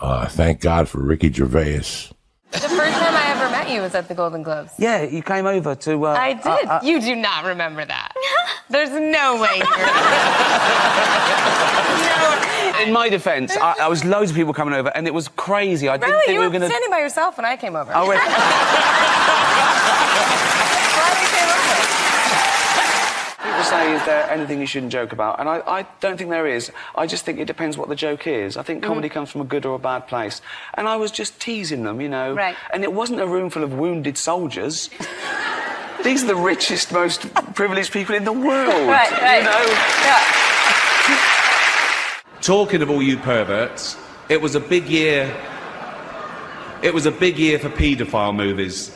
Thank God for Ricky Gervais. The first time I ever met you was at the Golden Globes. Yeah, you came over to... I did. You do not remember that. There's no way you remember. In my defence, I was loads of people coming over, and it was crazy. I didn't think you we were going to... standing by yourself when I came over. Oh, wait. Glad you came over. People say, is there anything you shouldn't joke about? And I don't think there is. I just think it depends what the joke is. I think comedy comes from a good or a bad place. And I was just teasing them, you know. Right. And it wasn't a room full of wounded soldiers. These are the richest, most privileged people in the world. Right. You know? Yeah. Talking of all you perverts, it was a big year. It was a big year for paedophile movies.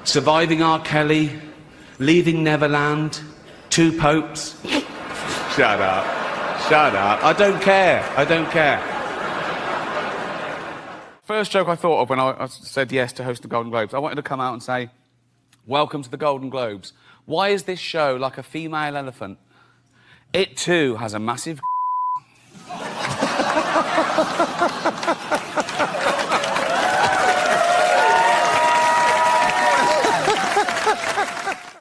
Surviving R. Kelly, Leaving Neverland, Two Popes. Shut up. Shut up. I don't care. I don't care. First joke I thought of when I said yes to host the Golden Globes, I wanted to come out and say, welcome to the Golden Globes. Why is this show like a female elephant? It too has a massive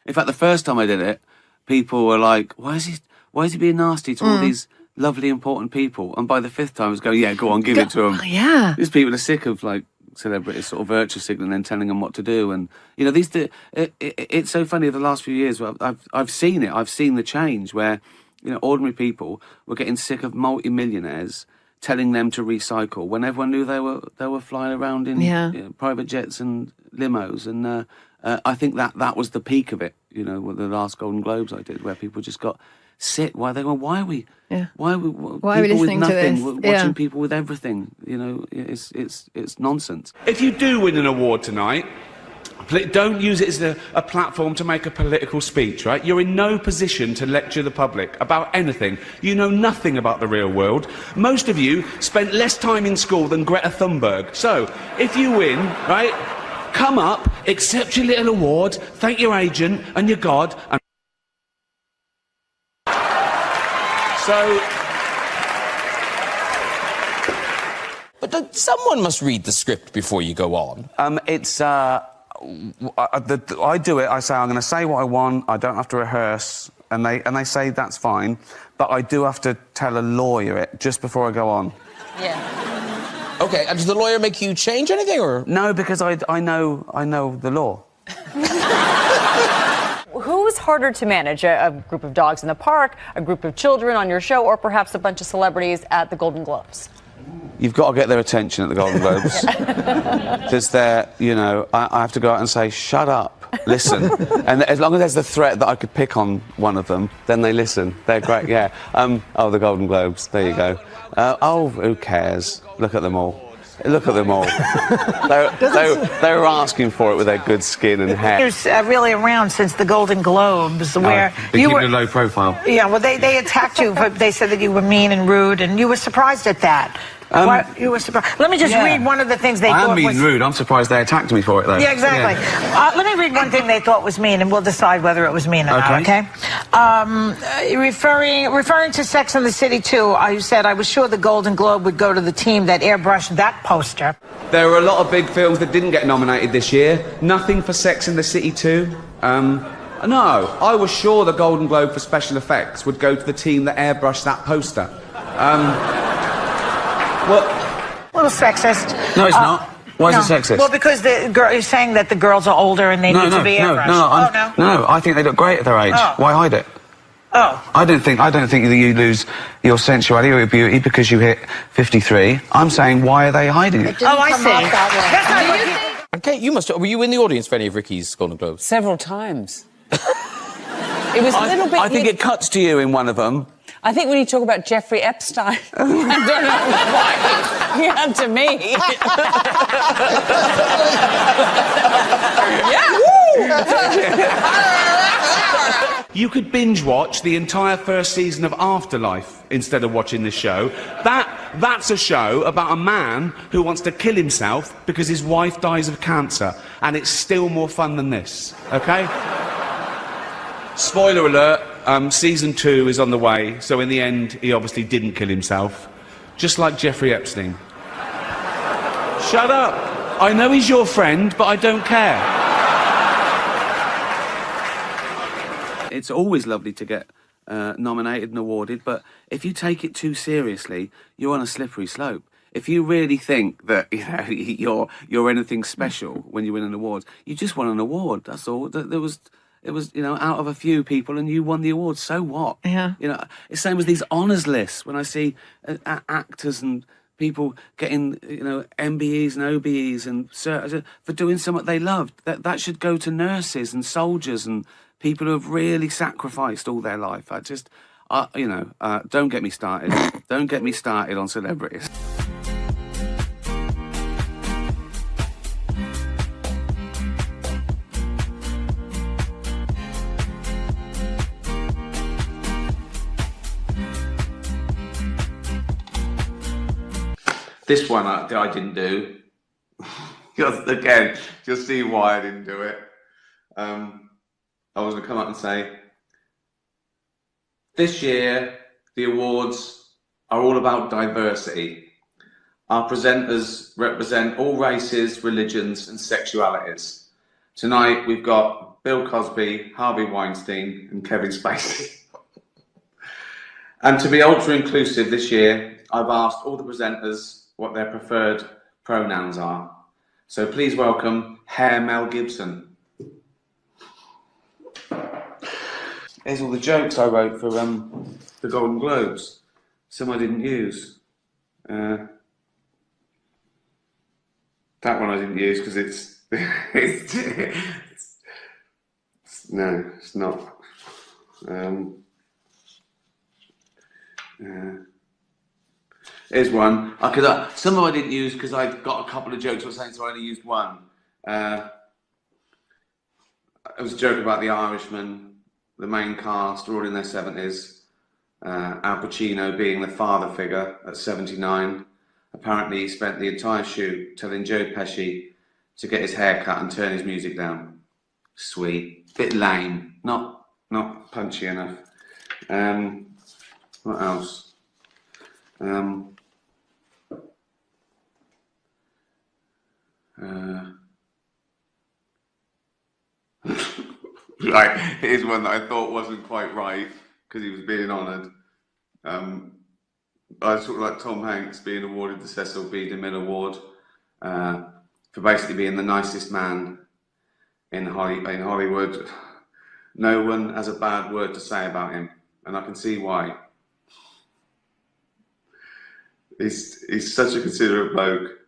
In fact, the first time I did it, people were like, why is he being nasty to all these lovely, important people? And by the fifth time, I was going, yeah, go on, give it to them. Yeah. These people are sick of, like, celebrities sort of virtue signaling and then telling them what to do. And, you know, it's so funny the last few years, I've seen it. I've seen the change where, you know, ordinary people were getting sick of multi-millionaires telling them to recycle when everyone knew they were flying around in you know, private jets and limos. And I think that was the peak of it, you know, with the last Golden Globes I did, where people just got sick. Why are we listening to this? Watching people with everything, you know, it's nonsense. If you do win an award tonight, don't use it as a platform to make a political speech, right? You're in no position to lecture the public about anything. You know nothing about the real world. Most of you spent less time in school than Greta Thunberg. So, if you win, right, come up, accept your little award, thank your agent and your God, and... So... But someone must read the script before you go on. I do it. I say I'm going to say what I want. I don't have to rehearse, and they say that's fine. But I do have to tell a lawyer it just before I go on. Yeah. Okay. And does the lawyer make you change anything, or no? Because I know the law. Who's harder to manage? A group of dogs in the park, a group of children on your show, or perhaps a bunch of celebrities at the Golden Globes? You've got to get their attention at the Golden Globes. Because they're, you know, I have to go out and say, shut up, listen. And as long as there's the threat that I could pick on one of them, then they listen. They're great, yeah. Oh, the Golden Globes, there you go. Oh, who cares? Look at them all. Look at them all. they were asking for it with their good skin and hair. He was really around since the Golden Globes, where you were a low profile. Yeah, well, they attacked you, but they said that you were mean and rude, and you were surprised at that. You were surprised. Let me just read one of the things they thought was... I am mean and rude. I'm surprised they attacked me for it, though. Yeah, exactly. Yeah. Let me read one thing they thought was mean, and we'll decide whether it was mean or not, okay? Referring to Sex and the City 2, you said, I was sure the Golden Globe would go to the team that airbrushed that poster. There were a lot of big films that didn't get nominated this year. Nothing for Sex and the City 2. No, I was sure the Golden Globe for special effects would go to the team that airbrushed that poster. Well, a little sexist. No, it's not. Why is it sexist? Well, because you're saying that the girls are older and they need to be airbrushed. No, I think they look great at their age. Oh. Why hide it? Oh. I don't think that you lose your sensuality or your beauty because you hit 53. I'm saying, why are they hiding it? Oh, I see. That's not what you think. Okay, were you in the audience for any of Ricky's Golden Globes? Several times. It was a little bit... I think it cuts to you in one of them. I think when you talk about Jeffrey Epstein, I don't know why he had to me. You could binge watch the entire first season of Afterlife instead of watching this show. That's a show about a man who wants to kill himself because his wife dies of cancer, and it's still more fun than this, okay? Spoiler alert, season 2 is on the way, so in the end, he obviously didn't kill himself. Just like Jeffrey Epstein. Shut up. I know he's your friend, but I don't care. It's always lovely to get nominated and awarded, but if you take it too seriously, you're on a slippery slope. If you really think that you're anything special when you win an award, you just won an award. That's all. It was out of a few people, and you won the award. So what? Yeah. It's same as these honours lists. When I see actors and people getting MBEs and OBEs and for doing something they loved, that should go to nurses and soldiers and people who have really sacrificed all their life. Don't get me started. Don't get me started on celebrities. This one I didn't do. Again, you'll see why I didn't do it. I was going to come up and say, this year, the awards are all about diversity. Our presenters represent all races, religions, and sexualities. Tonight, we've got Bill Cosby, Harvey Weinstein, and Kevin Spacey. And to be ultra-inclusive this year, I've asked all the presenters what their preferred pronouns are. So please welcome Hair Mel Gibson. Here's all the jokes I wrote for the Golden Globes. Some I didn't use. That one I didn't use because no, it's not. Here's one. Some of I didn't use because I got a couple of jokes I was saying, so I only used one. It was a joke about the Irishman. The main cast are all in their 70s. Al Pacino being the father figure at 79. Apparently he spent the entire shoot telling Joe Pesci to get his hair cut and turn his music down. Sweet. Bit lame. Not punchy enough. What else? Right, here's one that I thought wasn't quite right because he was being honoured. I sort of like Tom Hanks being awarded the Cecil B. DeMille Award for basically being the nicest man in Hollywood. No one has a bad word to say about him, and I can see why. He's such a considerate bloke.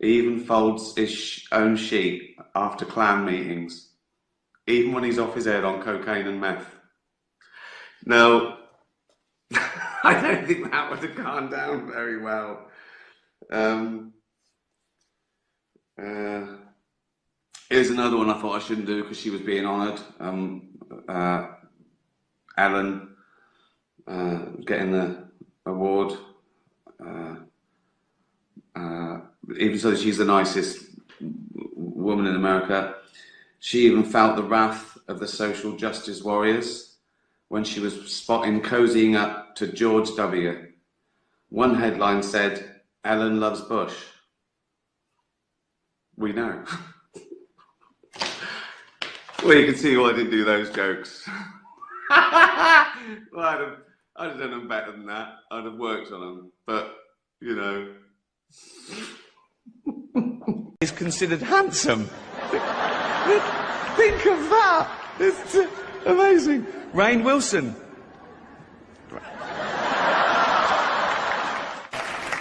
He even folds his own sheet after clan meetings, even when he's off his head on cocaine and meth. No, I don't think that would have gone down very well. Here's another one I thought I shouldn't do because she was being honoured. Ellen getting the award. Even so, she's the nicest woman in America. She even felt the wrath of the social justice warriors when she was spotting cozying up to George W. One headline said, "Ellen loves Bush." We know. Well, you can see why I didn't do those jokes. Well, I'd have done them better than that. I'd have worked on them. But, Is considered handsome. Think of that. It's amazing. Rainn Wilson.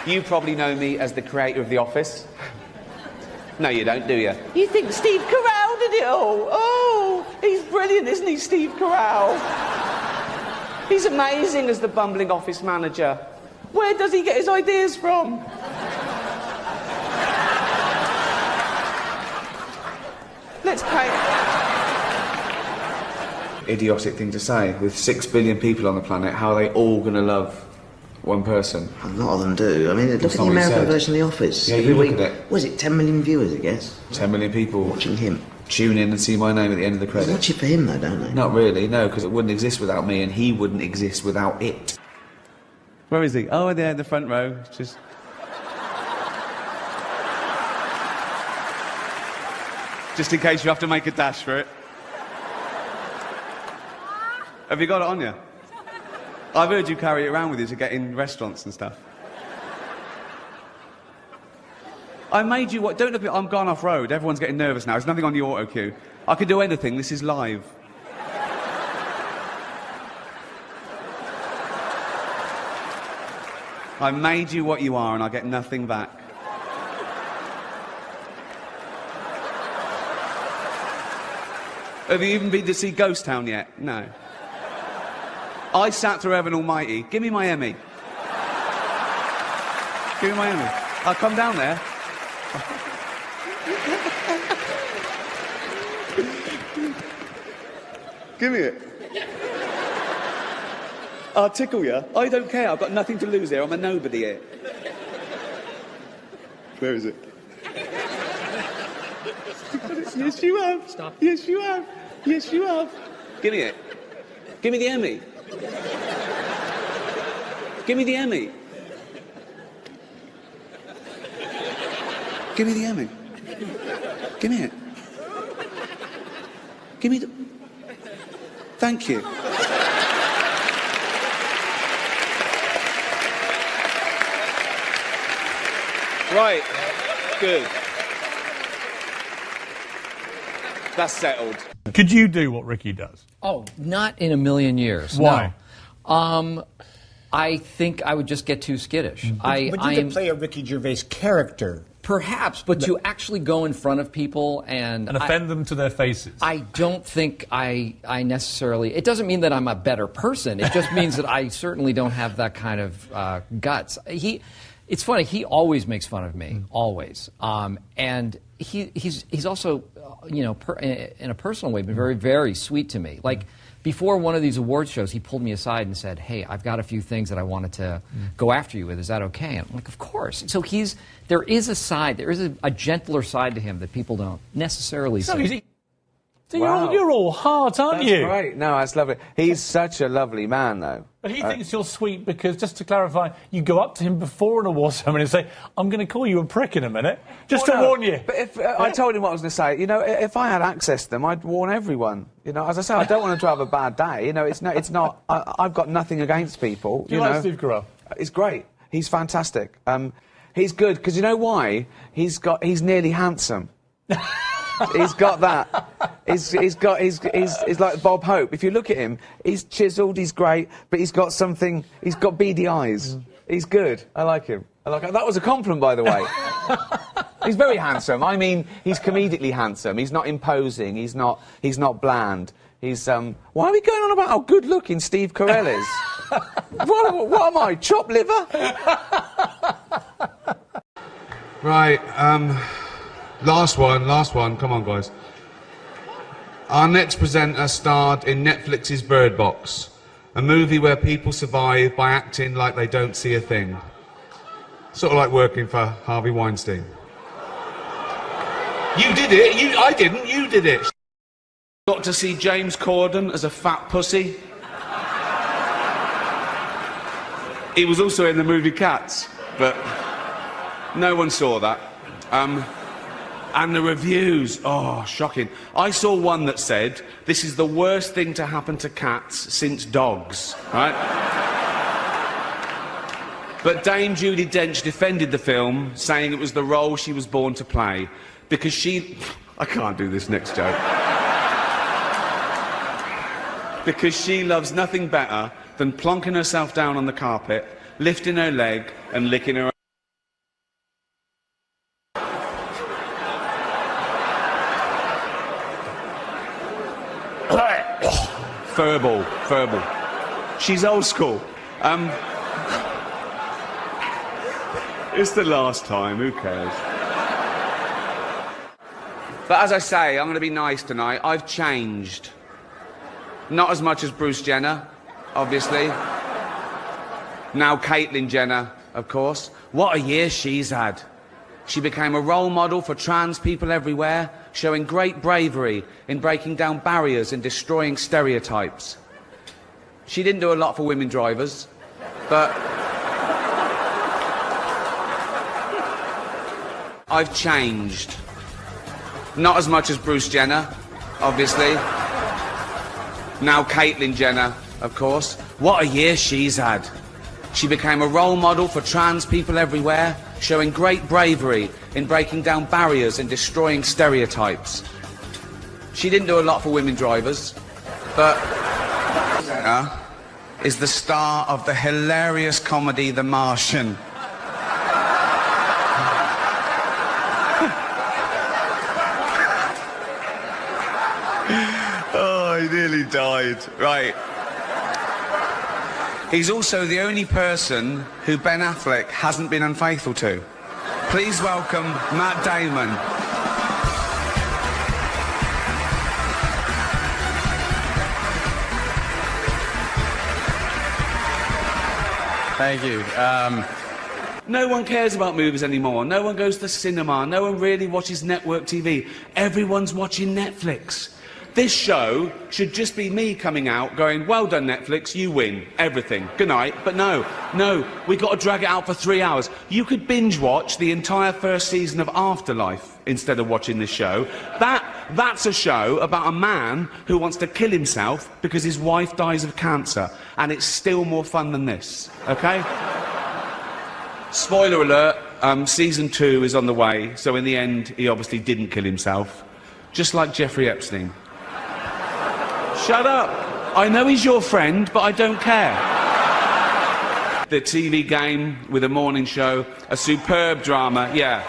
You probably know me as the creator of The Office. No, you don't, do you? You think Steve Carell did it all? Oh, he's brilliant, isn't he, Steve Carell? He's amazing as the bumbling office manager. Where does he get his ideas from? Let's pay. Idiotic thing to say. With 6 billion people on the planet, how are they all going to love one person? A lot of them do. I mean, look at the not what he American said. version of The Office. Yeah, Every you look week, at it. Was it 10 million viewers, I guess? 10 million people Watching him. tune in and see my name at the end of the They credits. watch it for him, though, don't they? Not really, no, because it wouldn't exist without me, and he wouldn't exist without it. Where is he? Oh, there in the front row. Just. just in case you have to make a dash for it. Have you got it on you? I've heard you carry it around with you to get in restaurants and stuff. I made you what? Don't look at me. I'm gone off road. Everyone's getting nervous now. There's nothing on the auto cue. I can do anything. This is live. I made you what you are, and I get nothing back. Have you even been to see Ghost Town yet? No. I sat through Heaven Almighty. Give me my Emmy. Give me my Emmy. I'll come down there. Give me it. I'll tickle you. I don't care. I've got nothing to lose here. I'm a nobody here. Where is it? Yes, you have. Stop. Yes, you have. Yes, you have. Give me it. Give me the Emmy. Give me the Emmy. Give me the Emmy. Give me it. Give me the... Thank you. Right. Good. That's settled. Could you do what Ricky does? Oh, not in a million years. Why? No. I think I would just get too skittish. But you could play a Ricky Gervais character. Perhaps, but to actually go in front of people and offend them to their faces. I don't think I necessarily... It doesn't mean that I'm a better person. It just means that I certainly don't have that kind of guts. It's funny, he always makes fun of me, always. And he's also, you know, in a personal way, been very, very sweet to me. Like, before one of these award shows, he pulled me aside and said, hey, I've got a few things that I wanted to go after you with. Is that okay? And I'm like, of course. So there is a side, there is a gentler side to him that people don't necessarily see. So you're all heart, aren't you? That's right. No, that's lovely. He's such a lovely man, though. But he thinks you're sweet because, just to clarify, you go up to him before an award ceremony and say, I'm going to call you a prick in a minute, just to warn you. But if I told him what I was going to say, you know, if I had access to them, I'd warn everyone. You know, as I say, I don't want him to have a bad day. You know, it's not. I've got nothing against people. Do you like Steve Carell? He's great. He's fantastic. He's good because you know why? He's nearly handsome. He's got that. He's like Bob Hope. If you look at him, he's chiselled, he's great, but he's got something. He's got beady eyes. He's good. I like him. That was a compliment, by the way. He's very handsome. I mean, he's comedically handsome. He's not imposing. He's not bland. He's Why are we going on about how good-looking Steve Carell is? what am I, chopped liver? Right. Last one. Come on, guys. Our next presenter starred in Netflix's Bird Box, a movie where people survive by acting like they don't see a thing. Sort of like working for Harvey Weinstein. You did it. I didn't. You did it. Got to see James Corden as a fat pussy. He was also in the movie Cats, but no one saw that. And the reviews, oh, shocking. I saw one that said, this is the worst thing to happen to cats since dogs, right? But Dame Judi Dench defended the film, saying it was the role she was born to play, because she... I can't do this next joke. Because she loves nothing better than plonking herself down on the carpet, lifting her leg and licking her... Verbal. She's old school. It's the last time, who cares? But as I say, I'm going to be nice tonight. I've changed. Not as much as Bruce Jenner, obviously. Now Caitlyn Jenner, of course. What a year she's had. She became a role model for trans people everywhere, showing great bravery in breaking down barriers and destroying stereotypes. She didn't do a lot for women drivers, but... I've changed. Not as much as Bruce Jenner, obviously. Now Caitlyn Jenner, of course. What a year she's had. She became a role model for trans people everywhere, showing great bravery in breaking down barriers and destroying stereotypes. She didn't do a lot for women drivers, but Jenner is the star of the hilarious comedy The Martian. Oh, he nearly died. Right. He's also the only person who Ben Affleck hasn't been unfaithful to. Please welcome Matt Damon. Thank you. No one cares about movies anymore. No one goes to the cinema. No one really watches network TV. Everyone's watching Netflix. This show should just be me coming out going, well done, Netflix, you win everything. Good night. But no, we got to drag it out for 3 hours. You could binge watch the entire first season of Afterlife instead of watching this show. That's a show about a man who wants to kill himself because his wife dies of cancer. And it's still more fun than this, okay? Spoiler alert, season 2 is on the way, so in the end, he obviously didn't kill himself. Just like Jeffrey Epstein. Shut up! I know he's your friend, but I don't care. The TV game with a morning show, a superb drama, yeah.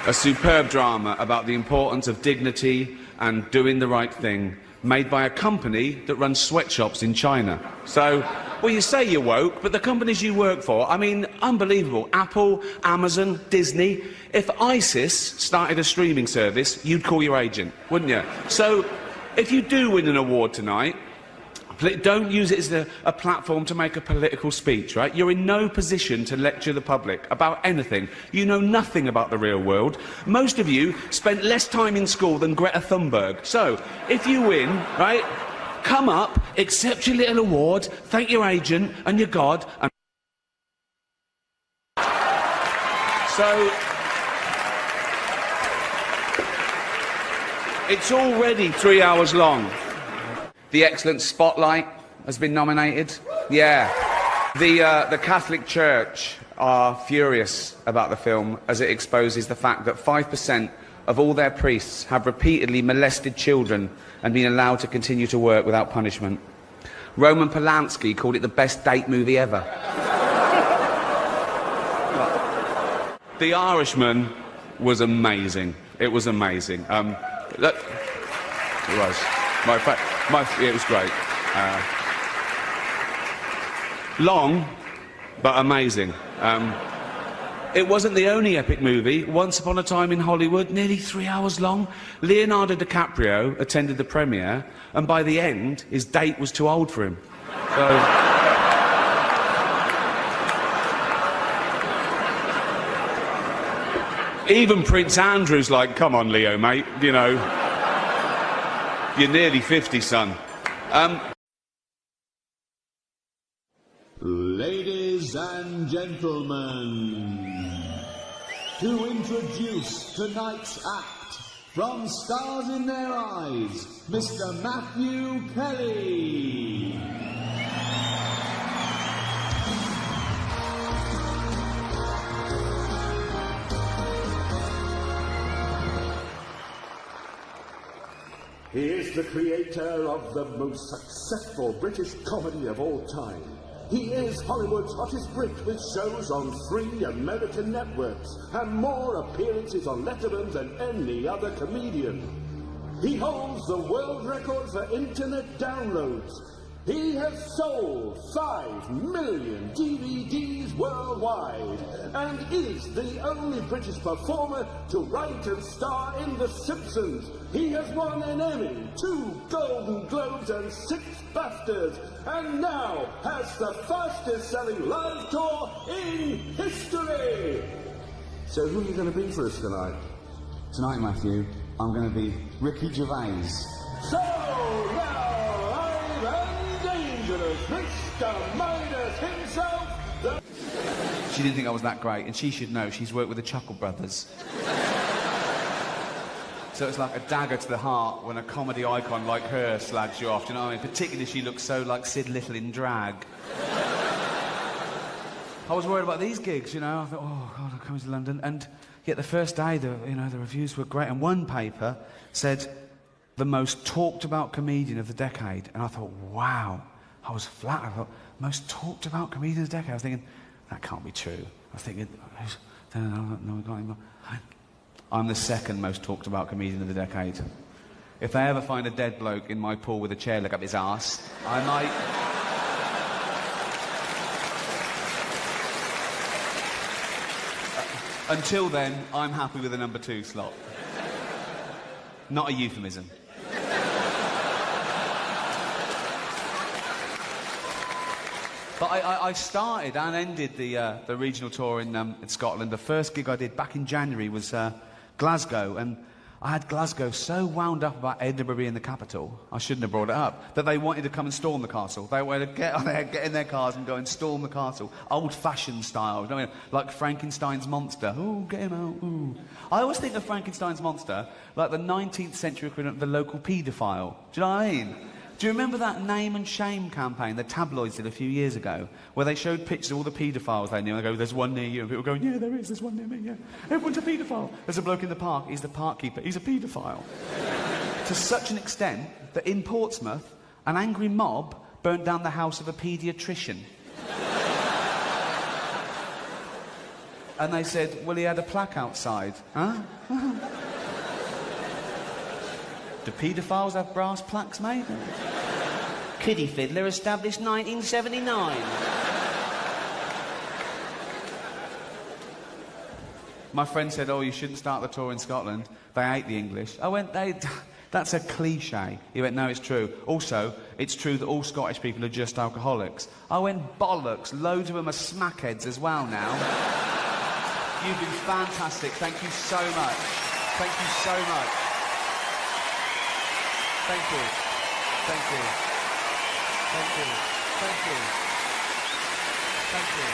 A superb drama about the importance of dignity and doing the right thing, made by a company that runs sweatshops in China. So, well, you say you're woke, but the companies you work for, I mean, unbelievable. Apple, Amazon, Disney. If ISIS started a streaming service, you'd call your agent, wouldn't you? So, if you do win an award tonight, don't use it as a platform to make a political speech, right? You're in no position to lecture the public about anything. You know nothing about the real world. Most of you spent less time in school than Greta Thunberg. So, if you win, right, come up, accept your little award, thank your agent and your God, and... So... It's already 3 hours long. The excellent Spotlight has been nominated. Yeah. The Catholic Church are furious about the film as it exposes the fact that 5% of all their priests have repeatedly molested children and been allowed to continue to work without punishment. Roman Polanski called it the best date movie ever. The Irishman was amazing. It was amazing. Look, it was. It was great. Long, but amazing. It wasn't the only epic movie. Once Upon a Time in Hollywood, nearly 3 hours long. Leonardo DiCaprio attended the premiere, and by the end, his date was too old for him. So... Even Prince Andrew's like, come on, Leo, mate, you know. You're nearly 50, son. Ladies and gentlemen, to introduce tonight's act, from Stars in Their Eyes, Mr. Matthew Kelly. He is the creator of the most successful British comedy of all time. He is Hollywood's hottest Brit with shows on 3 American networks and more appearances on Letterman than any other comedian. He holds the world record for internet downloads. He has sold 5 million DVDs worldwide and is the only British performer to write and star in The Simpsons. He has won an Emmy, 2 Golden Globes and 6 BAFTAs, and now has the fastest-selling live tour in history. So who are you going to be for us tonight? Tonight, Matthew, I'm going to be Ricky Gervais. So now, Mr. Midas himself, She didn't think I was that great, and she should know. She's worked with the Chuckle Brothers. So it's like a dagger to the heart when a comedy icon like her slags you off, do you know what I mean? Particularly if she looks so like Sid Little in drag. I was worried about these gigs, you know. I thought, oh, God, I'm coming to London. And yet the first day, the reviews were great. And one paper said, the most talked about comedian of the decade. And I thought, wow. I was flat. I thought, most talked about comedian of the decade. I was thinking, that can't be true. I was thinking, no, I'm the second most talked about comedian of the decade. If they ever find a dead bloke in my pool with a chair leg up his arse, I might... Until then, I'm happy with the number 2 slot. Not a euphemism. But I started and ended the regional tour in Scotland. The first gig I did back in January was Glasgow, and I had Glasgow so wound up about Edinburgh being the capital, I shouldn't have brought it up, that they wanted to come and storm the castle. They wanted to get in their cars and go and storm the castle, old-fashioned style, you know, like Frankenstein's monster. Ooh, get him out, ooh. I always think of Frankenstein's monster like the 19th century equivalent of the local paedophile. Do you know what I mean? Do you remember that name and shame campaign the tabloids did a few years ago, where they showed pictures of all the paedophiles they knew, and they go, there's one near you, and people go, yeah, there's one near me, yeah. Everyone's a paedophile. There's a bloke in the park, he's the park keeper, he's a paedophile. To such an extent that in Portsmouth, an angry mob burnt down the house of a paediatrician. And they said, well, he had a plaque outside. Huh? Do paedophiles have brass plaques, mate? Kiddie Fiddler, established 1979. My friend said, oh, you shouldn't start the tour in Scotland. They hate the English. I went, that's a cliche. He went, no, it's true. Also, it's true that all Scottish people are just alcoholics. I went, bollocks. Loads of them are smackheads as well now. You've been fantastic. Thank you so much. Thank you so much. Thank you. Thank you. Thank you. Thank you. Thank you.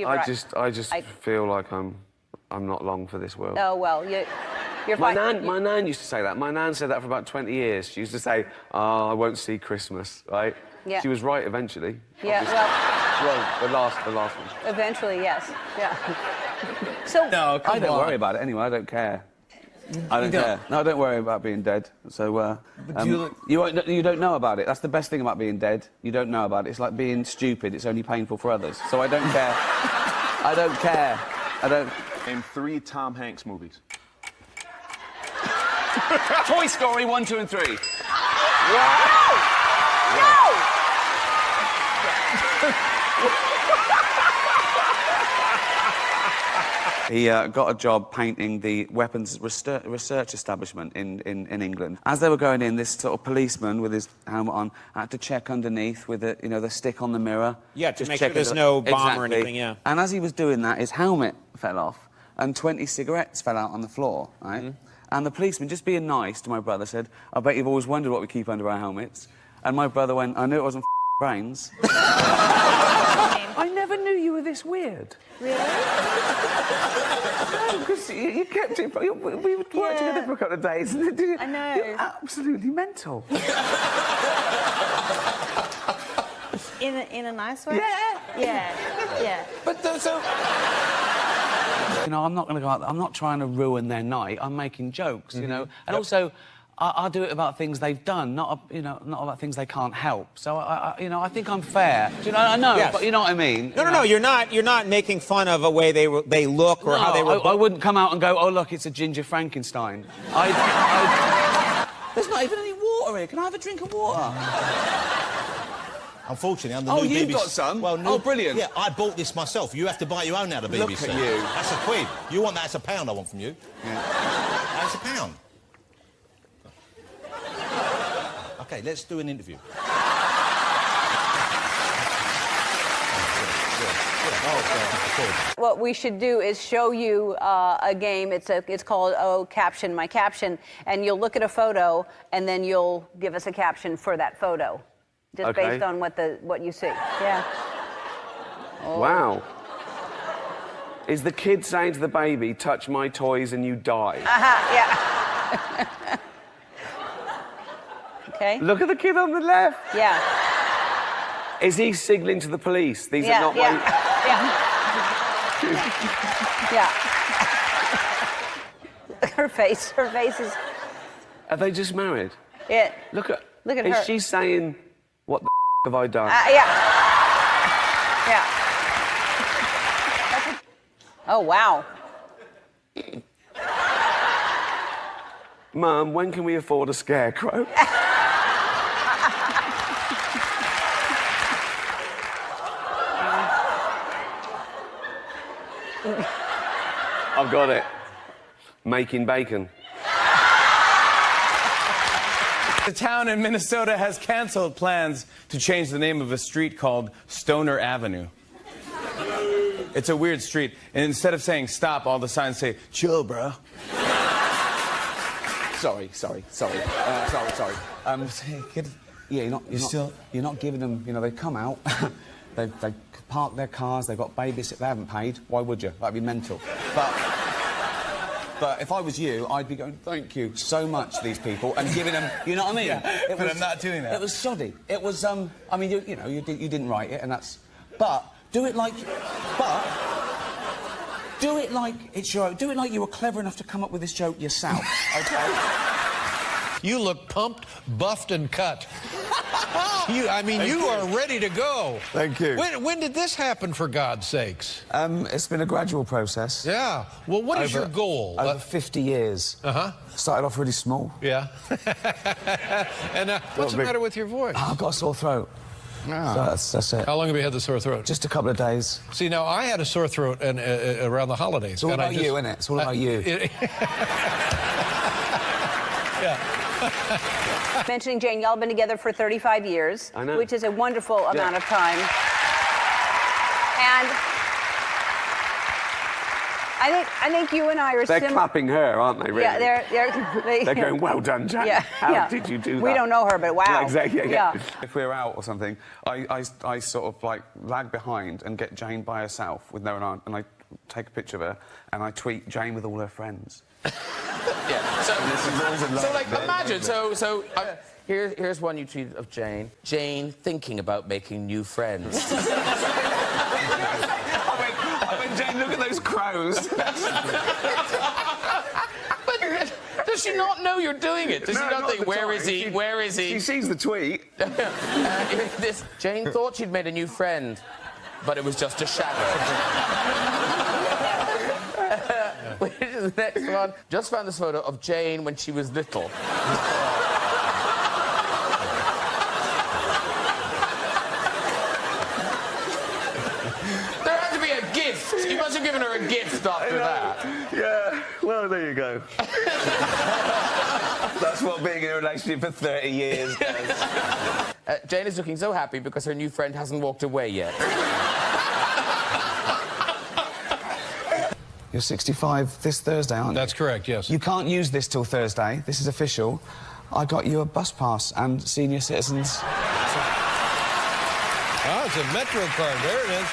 I just feel like I'm not long for this world. Oh, well, you're my fine. My nan used to say that. My nan said that for about 20 years. She used to say, oh, I won't see Christmas, right? Yeah. She was right eventually. Yeah, well, the last one. Eventually, yes. Yeah. So No, I don't worry about it anyway. I don't care. I don't care. No, I don't worry about being dead. So, you don't know about it. That's the best thing about being dead. You don't know about it. It's like being stupid. It's only painful for others. So I don't care. I don't care. I don't... Name 3 Tom Hanks movies. Toy Story 1, 2, and 3. He got a job painting the weapons research establishment in England. As they were going in, this sort of policeman with his helmet on had to check underneath with the stick on the mirror. Yeah, to make sure there's no bomb or anything, yeah. And as he was doing that, his helmet fell off and 20 cigarettes fell out on the floor, right? Mm-hmm. And the policeman, just being nice to my brother, said, I bet you've always wondered what we keep under our helmets. And my brother went, I knew it wasn't brains. I never knew you were this weird. Really? No, because you kept it... We worked together for a couple of days. And I know. You're absolutely mental. In a nice way? Yeah. Yeah. But so... You know, I'm not going to go out there. I'm not trying to ruin their night. I'm making jokes, you know. And also... I do it about things they've done, not about things they can't help. So I think I'm fair. Do you know? I know, yes. But you know what I mean. No, you're not making fun of a way they look or how they were. I wouldn't come out and go, oh look, it's a ginger Frankenstein. There's not even any water water here. Can I have a drink of water? Unfortunately, I'm the Oh, new you've BBC... got some? Well, Oh, brilliant. Yeah, I bought this myself. You have to buy your own out of BBC. Look at you. That's £1. You want that? That's £1 I want from you. Yeah. That's £1. OK, let's do an interview. What we should do is show you a game. It's called Caption My Caption, and you'll look at a photo, and then you'll give us a caption for that photo, just based on what you see. Yeah. Oh. Wow. Is the kid saying to the baby, "Touch my toys and you die"? Yeah. Okay. Look at the kid on the left. Yeah. Is he signalling to the police? These Yeah, are not yeah. my... Yeah. Her face is... Are they just married? Yeah. Look at her. Is she saying, "What the have I done"? Yeah. Yeah. Oh, wow. Mum, when can we afford a scarecrow? I've got it. Making bacon. The town in Minnesota has canceled plans to change the name of a street called Stoner Avenue. It's a weird street, and instead of saying stop, all the signs say, "Chill, bro." Sorry. Yeah, you're not giving them. You know, they come out, they park their cars, they've got babysitters, they haven't paid. Why would you? That'd be mental. But if I was you, I'd be going, "Thank you so much, these people," and giving them. You know what I mean? Yeah, but I'm not doing that. It was shoddy. It was. I mean, you didn't write it, and that's. But do it like. Do it like it's your. Do it like you were clever enough to come up with this joke yourself. Okay. You look pumped, buffed, and cut. You are ready to go. Thank you. When did this happen, for God's sakes? It's been a gradual process. Yeah. Well, what is your goal? Over 50 years. Uh-huh. Started off really small. Yeah. And what's the matter with your voice? I've got a sore throat. Ah. So that's it. How long have you had the sore throat? Just a couple of days. See, now, I had a sore throat around the holidays. It's all about you, isn't it? It's all about you. Yeah. Mentioning Jane, y'all have been together for 35 years, I know. which is a wonderful amount of time. And I think you and I are They're clapping her, aren't they, really? Yeah, they're going, "Well done, Jane. Yeah, How did you do that?" We don't know her, but wow. Yeah, exactly, yeah. If we're out or something, I sort of, like, lag behind and get Jane by herself with no one on, and I take a picture of her, and I tweet Jane with all her friends. Yeah. So like, imagine. Here's one you tweeted of Jane. Jane thinking about making new friends. I went, "Jane, look at those crows." But does she not know you're doing it? Does she not think, "Where is he? Where is he?" She sees the tweet. Jane thought she'd made a new friend, but it was just a shadow. Which is the next one. Just found this photo of Jane when she was little. There had to be a gift. You must have given her a gift after that. Yeah, well, there you go. That's what being in a relationship for 30 years does. Jane is looking so happy because her new friend hasn't walked away yet. You're 65 this Thursday, aren't you? That's correct, yes. You can't use this till Thursday. This is official. I got you a bus pass and senior citizens. Oh, it's a Metro card. There it is.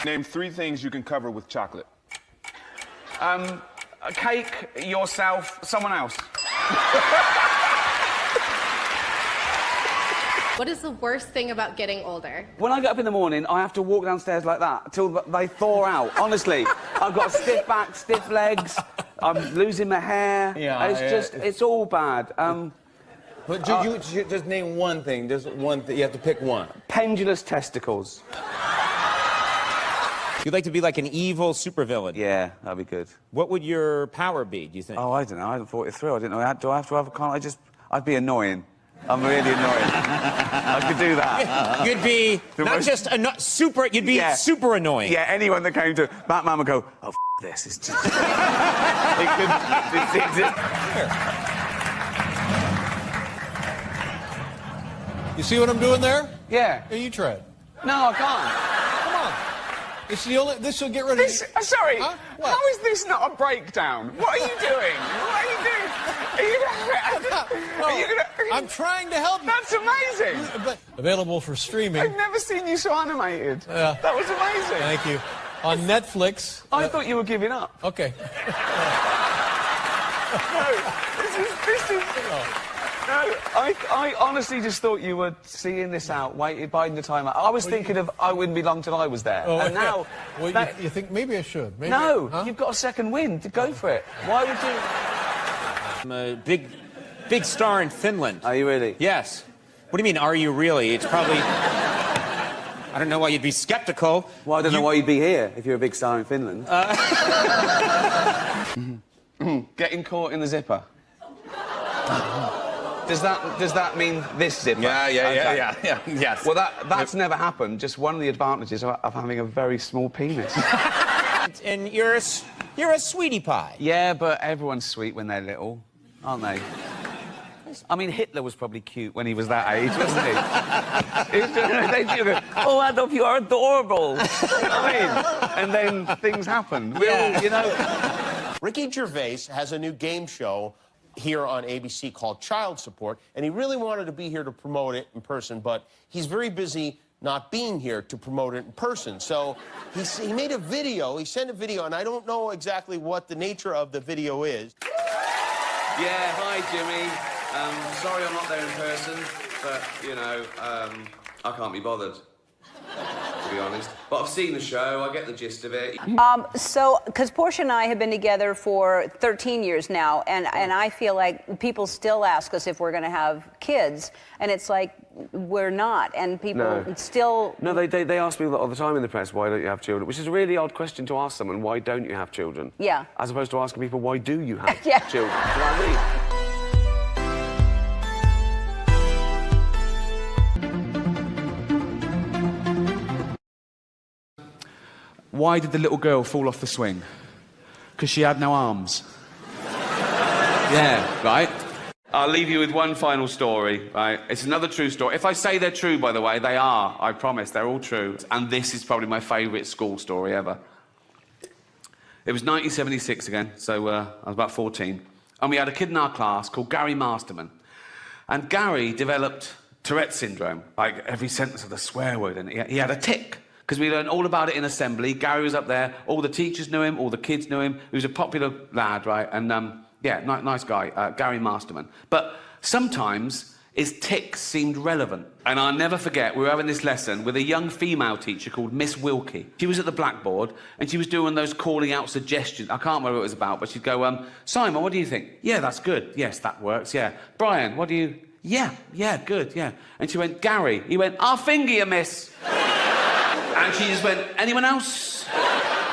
Name 3 things you can cover with chocolate. A cake, yourself, someone else. What is the worst thing about getting older? When I get up in the morning, I have to walk downstairs like that till they thaw out. Honestly, I've got stiff back, stiff legs. I'm losing my hair. Yeah, it's all bad. But you just name one thing. Just one thing. You have to pick one. Pendulous testicles. You'd like to be like an evil supervillain. Yeah, that'd be good. What would your power be, do you think? Oh, I don't know. I hadn't thought it through. I didn't know. Do I have to have a... Can't I just... I'd be annoying. I'm really annoying. I could do that. You'd be not just super... You'd be super annoying. Yeah, anyone that came to Batman would go, oh, this. It's just... You see what I'm doing there? Yeah. Here, you try it. No, I can't. Come on. It's the only... This will get rid of... Sorry, Huh? What? how is this not a breakdown? What are you doing? What are you doing? Are you gonna... I'm trying to help you. That's amazing. But available for streaming. I've never seen you so animated. Yeah. That was amazing. Thank you. On Netflix. I thought you were giving up. Okay. No, this is... No, I honestly just thought you were seeing this out, biding the time out. I was thinking of I wouldn't be long till I was there. Oh, and now... Well, you think maybe I should? Maybe No, huh? you've got a second wind. Go for it. Why would you... I'm a big star in Finland. Are you really? Yes. What do you mean, are you really? It's probably... I don't know why you'd be skeptical. Well, I don't know why you'd be here if you're a big star in Finland. Getting caught in the zipper. Does that mean this zipper? Yeah. Yes. Well, that's never happened. Just one of the advantages of having a very small penis. And you're a sweetie pie. Yeah, but everyone's sweet when they're little, aren't they? I mean, Hitler was probably cute when he was that age, wasn't he? They do go, oh, Adolf, you are adorable. You know what I mean? And then things happen. We all, you know... Ricky Gervais has a new game show here on ABC called Child Support, and he really wanted to be here to promote it in person, but he's very busy not being here to promote it in person. So he made a video, he sent a video, and I don't know exactly what the nature of the video is. Yeah, hi, Jimmy. Sorry I'm not there in person, but, you know, I can't be bothered, to be honest. But I've seen the show, I get the gist of it. So, because Portia and I have been together for 13 years now, and I feel like people still ask us if we're going to have kids, and it's like, we're not, and people still... No, they ask me all the time in the press, why don't you have children? Which is a really odd question to ask someone, why don't you have children? Yeah. As opposed to asking people, why do you have Yeah. children? Do you know what I mean? Why did the little girl fall off the swing? Because she had no arms. Yeah, right? I'll leave you with one final story, right? It's another true story. If I say they're true, by the way, they are. I promise, they're all true. And this is probably my favourite school story ever. It was 1976 again, so I was about 14. And we had a kid in our class called Gary Masterman. And Gary developed Tourette's syndrome, like every sentence of the swear word, and he had a tic. Because we learned all about it in assembly. Gary was up there, all the teachers knew him, all the kids knew him. He was a popular lad, right? And, yeah, nice guy, Gary Masterman. But sometimes his tics seemed relevant. And I'll never forget, we were having this lesson with a young female teacher called Miss Wilkie. She was at the blackboard, and she was doing those calling out suggestions. I can't remember what it was about, but she'd go, Simon, what do you think? Yeah, that's good. Yes, that works, yeah. Brian, what do you... Yeah, good, yeah. And she went, Gary. He went, I'll finger you, miss. And she just went, anyone else?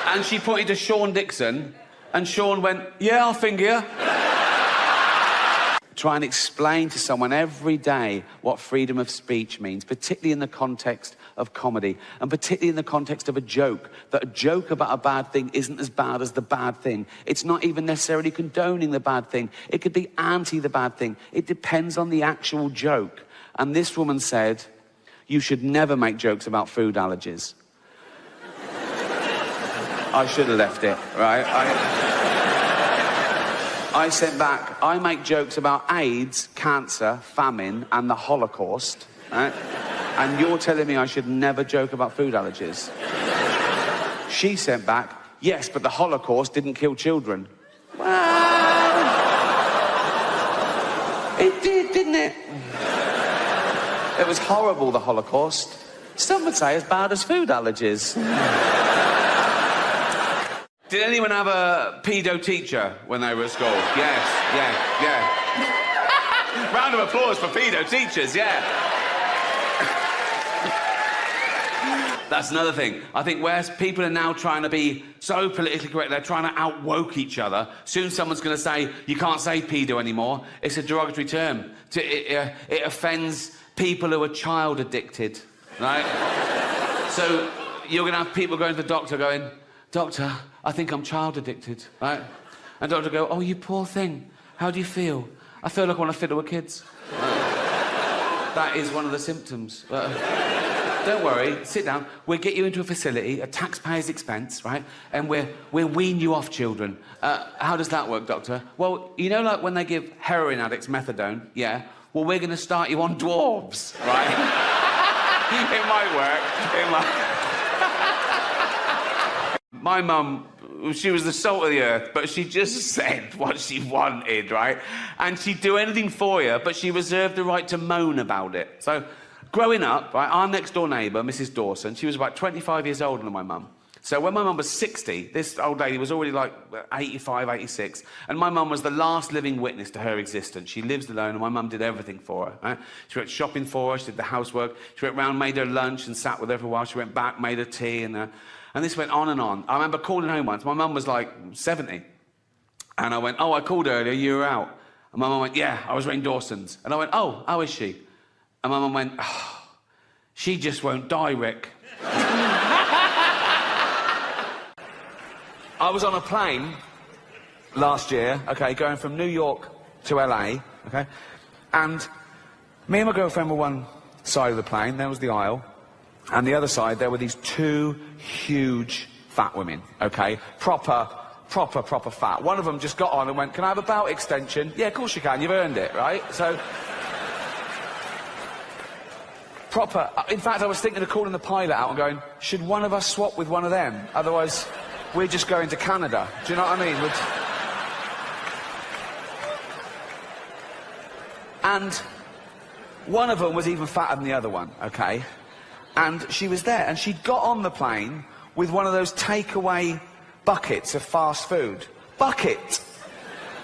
And she pointed to Sean Dixon, and Sean went, yeah, I'll finger you. Try and explain to someone every day what freedom of speech means, particularly in the context of comedy, and particularly in the context of a joke, that a joke about a bad thing isn't as bad as the bad thing. It's not even necessarily condoning the bad thing. It could be anti the bad thing. It depends on the actual joke. And this woman said, you should never make jokes about food allergies. I should have left it, right? I sent back, I make jokes about AIDS, cancer, famine, and the Holocaust, right? And you're telling me I should never joke about food allergies. She sent back, yes, but the Holocaust didn't kill children. Well, it did, didn't it? It was horrible, the Holocaust. Some would say as bad as food allergies. Did anyone have a pedo teacher when they were at school? Yes, yeah. Round of applause for pedo teachers, yeah. That's another thing. I think where people are now trying to be so politically correct, they're trying to out-woke each other. Soon someone's going to say, you can't say pedo anymore. It's a derogatory term. It offends people who are child addicted, right? So you're going to have people going to the doctor going, Doctor, I think I'm child addicted, right? And doctor go, oh, you poor thing. How do you feel? I feel like I want to fiddle with kids. That is one of the symptoms. Don't worry, sit down. We'll get you into a facility at taxpayers' expense, right? And we'll wean you off children. How does that work, doctor? Well, you know, like when they give heroin addicts methadone, yeah? Well, we're going to start you on dwarves, right? It might work. It might. My mum, she was the salt of the earth, but she just said what she wanted, right? And she'd do anything for you, but she reserved the right to moan about it. So, growing up, right, our next-door neighbour, Mrs. Dawson, she was about 25 years older than my mum. So when my mum was 60, this old lady was already like 85, 86, and my mum was the last living witness to her existence. She lives alone, and my mum did everything for her. Right? She went shopping for her, she did the housework, she went round, made her lunch and sat with her for a while, she went back, made her tea, and this went on and on. I remember calling home once, my mum was like 70, and I went, oh, I called earlier, you were out. And my mum went, yeah, I was ringing Dawson's. And I went, oh, how is she? And my mum went, oh, she just won't die, Rick. I was on a plane last year, okay, going from New York to LA, okay, and me and my girlfriend were one side of the plane, there was the aisle, and the other side there were these two huge fat women, okay, proper fat. One of them just got on and went, can I have a belt extension? Yeah, of course you can, you've earned it, right? So, proper. In fact, I was thinking of calling the pilot out and going, should one of us swap with one of them? Otherwise, we're just going to Canada. Do you know what I mean? And one of them was even fatter than the other one, okay? And she was there, and she'd got on the plane with one of those takeaway buckets of fast food. Bucket!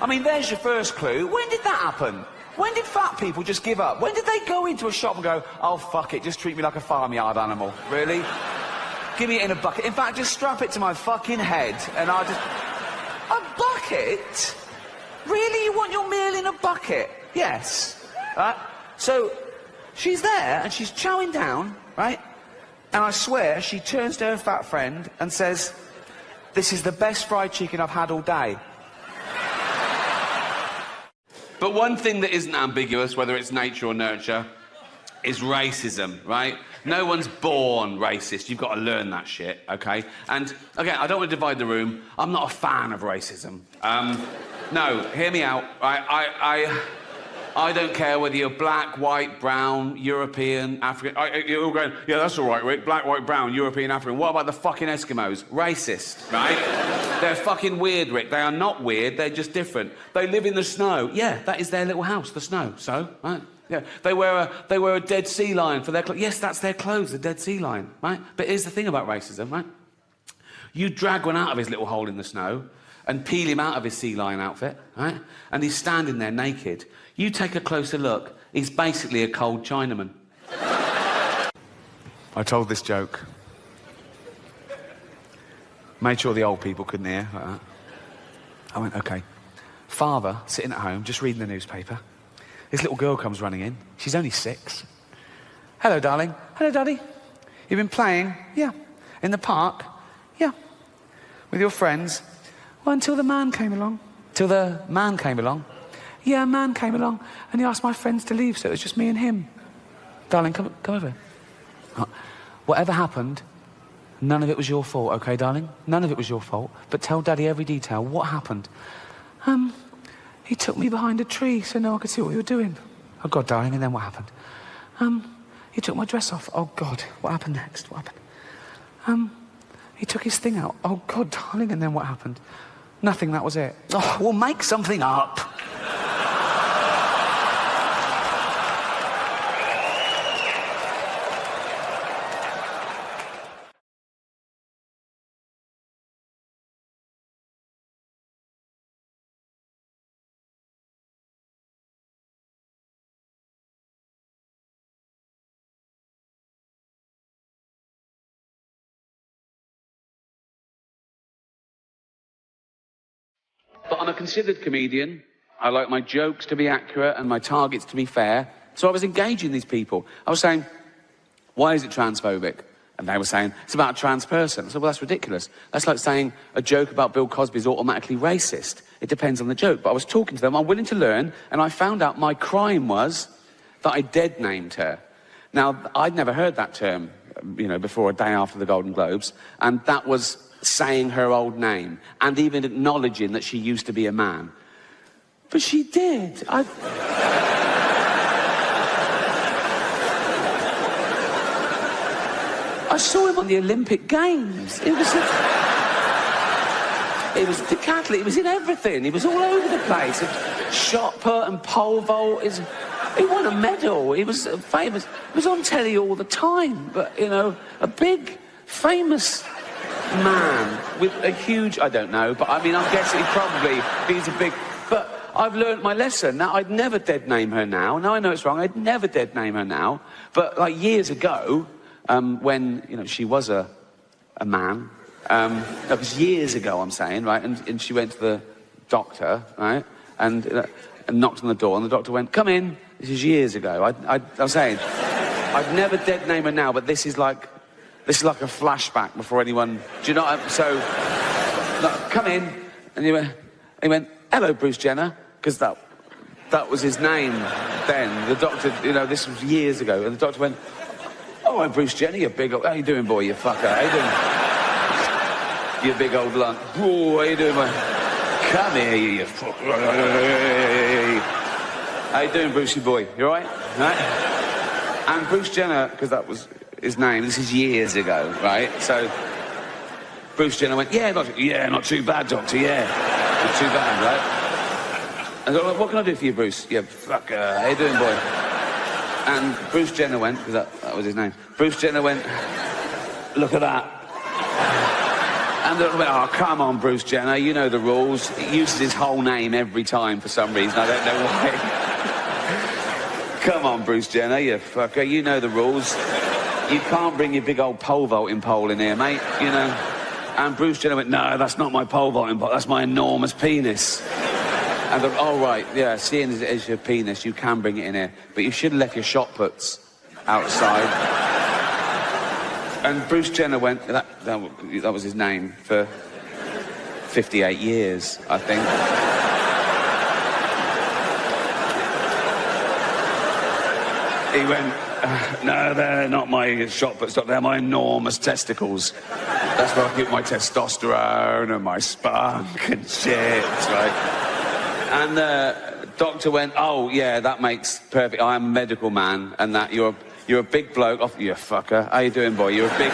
I mean, there's your first clue. When did that happen? When did fat people just give up? When did they go into a shop and go, oh, fuck it, just treat me like a farmyard animal? Really? Give me it in a bucket. In fact, just strap it to my fucking head and I'll just... A bucket? Really? You want your meal in a bucket? Yes. Right? So, she's there and she's chowing down, right? And I swear, she turns to her fat friend and says, this is the best fried chicken I've had all day. But one thing that isn't ambiguous, whether it's nature or nurture, is racism, right? No one's born racist. You've got to learn that shit, okay? And, again, I don't want to divide the room. I'm not a fan of racism. No, hear me out. I don't care whether you're black, white, brown, European, African... You're all going, yeah, that's all right, Rick. Black, white, brown, European, African. What about the fucking Eskimos? Racist, right? They're fucking weird, Rick. They are not weird. They're just different. They live in the snow. Yeah, that is their little house, the snow. So, right? Yeah, they wear a dead sea lion for their clothes. Yes, that's their clothes, the dead sea lion, right? But here's the thing about racism, right? You drag one out of his little hole in the snow and peel him out of his sea lion outfit, right? And he's standing there naked. You take a closer look, he's basically a cold Chinaman. I told this joke. Made sure the old people couldn't hear, like that. I went, OK. Father, sitting at home, just reading the newspaper. This little girl comes running in. She's only 6. Hello, darling. Hello, Daddy. You've been playing? Yeah. In the park? Yeah. With your friends? Well, until the man came along. Till the man came along? Yeah, a man came along and he asked my friends to leave, so it was just me and him. Darling, come over. Whatever happened, none of it was your fault, OK, darling? None of it was your fault. But tell Daddy every detail. What happened? He took me behind a tree so no one could see what we were doing. Oh, God, darling, and then what happened? He took my dress off. Oh, God, what happened next? What happened? He took his thing out. Oh, God, darling, and then what happened? Nothing, that was it. Oh, we'll make something up. considered comedian. I like my jokes to be accurate and my targets to be fair. So I was engaging these people. I was saying, why is it transphobic? And they were saying, it's about a trans person. I said, well, that's ridiculous. That's like saying a joke about Bill Cosby is automatically racist. It depends on the joke. But I was talking to them, I'm willing to learn, and I found out my crime was that I dead-named her. Now, I'd never heard that term, before a day after the Golden Globes, and that was saying her old name, and even acknowledging that she used to be a man. But she did. I saw him on the Olympic Games. It was decathlete. It was in everything. He was all over the place. Shot put and pole vault. He won a medal. He was famous. He was on telly all the time. But, a big, famous man with a huge... I don't know, but I mean, I'm guessing he's a big... But I've learnt my lesson. Now, I'd never dead name her now. Now I know it's wrong. I'd never dead name her now. But, like, years ago... when, she was a man. That was years ago, I'm saying, right? And she went to the doctor, right? And knocked on the door, and the doctor went, come in. This is years ago. I'm saying, I'd never dead name her now, but this is like a flashback before anyone... Do you know what come in. And he went, hello, Bruce Jenner, because that was his name then. The doctor, this was years ago, and the doctor went... Oh, I'm Bruce Jenner, you big old... How you doing, boy, you fucker? How you doing? You big old lump. Oh, how you doing, boy? Come here, you fucker. How you doing, Brucey boy? You all right? Right? And Bruce Jenner, because that was his name, this is years ago, right? So Bruce Jenner went, not too bad, doctor, Not too bad, right? And I went, what can I do for you, Bruce? You fucker. How you doing, boy? And Bruce Jenner went, because that was his name, Bruce Jenner went, look at that. And they went, oh, come on, Bruce Jenner, you know the rules. He uses his whole name every time for some reason, I don't know why. Come on, Bruce Jenner, you fucker, you know the rules. You can't bring your big old pole vaulting pole in here, mate, And Bruce Jenner went, no, that's not my pole vaulting pole, that's my enormous penis. And I thought, oh, right, yeah, seeing as it is your penis, you can bring it in here. But you should have left your shot puts outside. And Bruce Jenner went, that was his name for 58 years, I think. He went, no, they're not my shot puts, they're my enormous testicles. That's where I keep my testosterone and my spunk and shit, right? And the doctor went, oh, yeah, that makes perfect... I'm a medical man, and that you're a big bloke... Oh, you fucker. How you doing, boy? You're a big...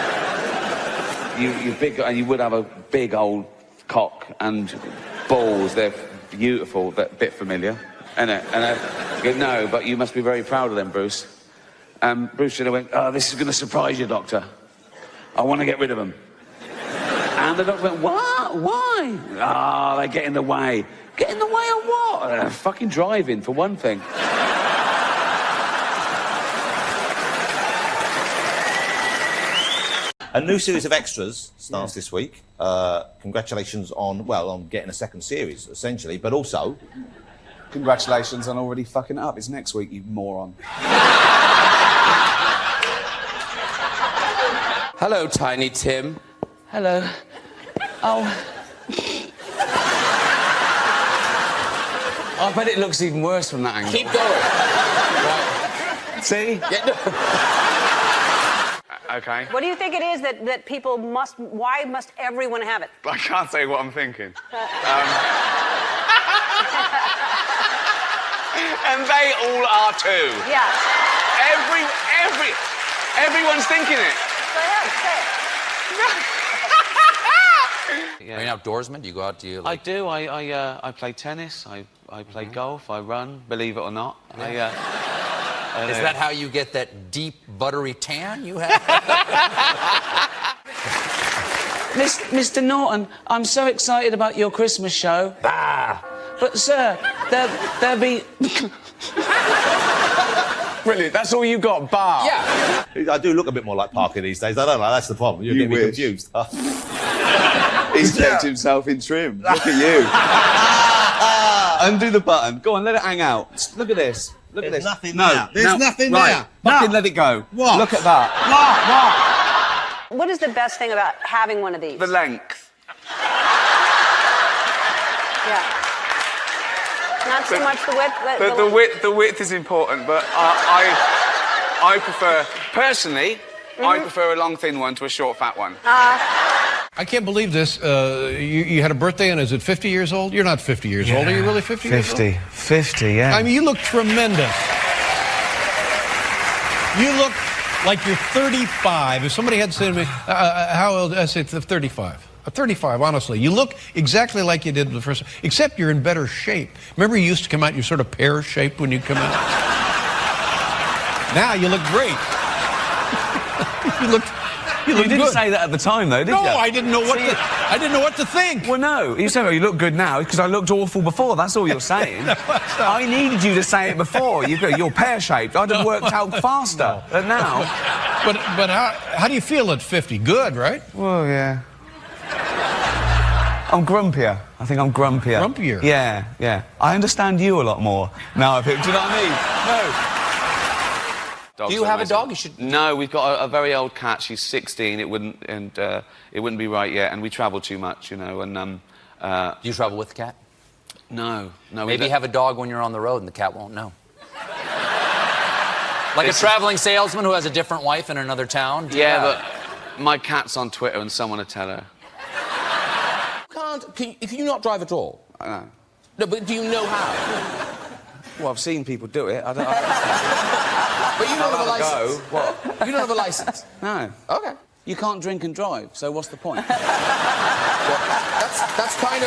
You're big... And you would have a big old cock and balls. They're beautiful. They're a bit familiar. And I go, no, but you must be very proud of them, Bruce. Bruce Jenner went, oh, this is going to surprise you, doctor. I want to get rid of them. And the doctor went, what? Why? Oh, they get in the way. Get in the way of what? Fucking driving, for one thing. A new series of extras starts this week. Congratulations on getting a second series, essentially, but also... Congratulations on already fucking it up. It's next week, you moron. Hello, Tiny Tim. Hello. Oh... I bet it looks even worse from that angle. Keep going. Right. See? Yeah, no. Okay. What do you think it is that people must... Why must everyone have it? I can't say what I'm thinking. And they all are too. Yeah. Everyone's thinking it. Go ahead, say it. Are you an outdoorsman? Do you go out? Do you? Like... I do. I play tennis. I play golf. I run. Believe it or not. Yeah. Is that how you get that deep buttery tan you have? Mr. Norton, I'm so excited about your Christmas show. Bah. But sir, there'll be. Brilliant. That's all you got, bar. Yeah. I do look a bit more like Parker these days. I don't know. That's the problem. You're getting me confused. He's checked himself in trim. Look at you. Undo the button. Go on, let it hang out. Look at this. Look at this. Nothing no, there. There's nothing right. there. Fucking No. let it go. What? Look at that. What is the best thing about having one of these? The length. Yeah. Not so much the width. The width is important, but I prefer, personally, I prefer a long, thin one to a short, fat one. I can't believe this. You had a birthday, and is it 50 years old? You're not 50 years old. Are you really 50 years old? 50, yeah. I mean, you look tremendous. You look like you're 35. If somebody had said to me, how old? I say 35. 35, honestly. You look exactly like you did the first, except you're in better shape. Remember you used to come out, you're sort of pear-shaped when you come out? Now you look great. You didn't good. Say that at the time, though, did you? No, I didn't know what I didn't know what to think. Well, no. You say, well, you look good now because I looked awful before. That's all you're saying. No, I needed you to say it before. You're pear-shaped. I'd have worked out faster. But now... But how do you feel at 50? Good, right? Well, yeah. I'm grumpier. I think I'm grumpier. Grumpier? Yeah. I understand you a lot more now. Do you know what I mean? No. Do you have a dog? You should. No, we've got a very old cat. She's 16. It wouldn't be right yet, and we travel too much, you know. And do you travel with the cat? No. Maybe have a dog when you're on the road, and the cat won't know. Like a traveling salesman who has a different wife in another town. Yeah, but my cat's on Twitter, and someone will tell her. Can you not drive at all? I know. No, but do you know how? Well, I've seen people do it. But you don't have a license. What? You don't have a license. No. Okay. You can't drink and drive, so what's the point? That's kind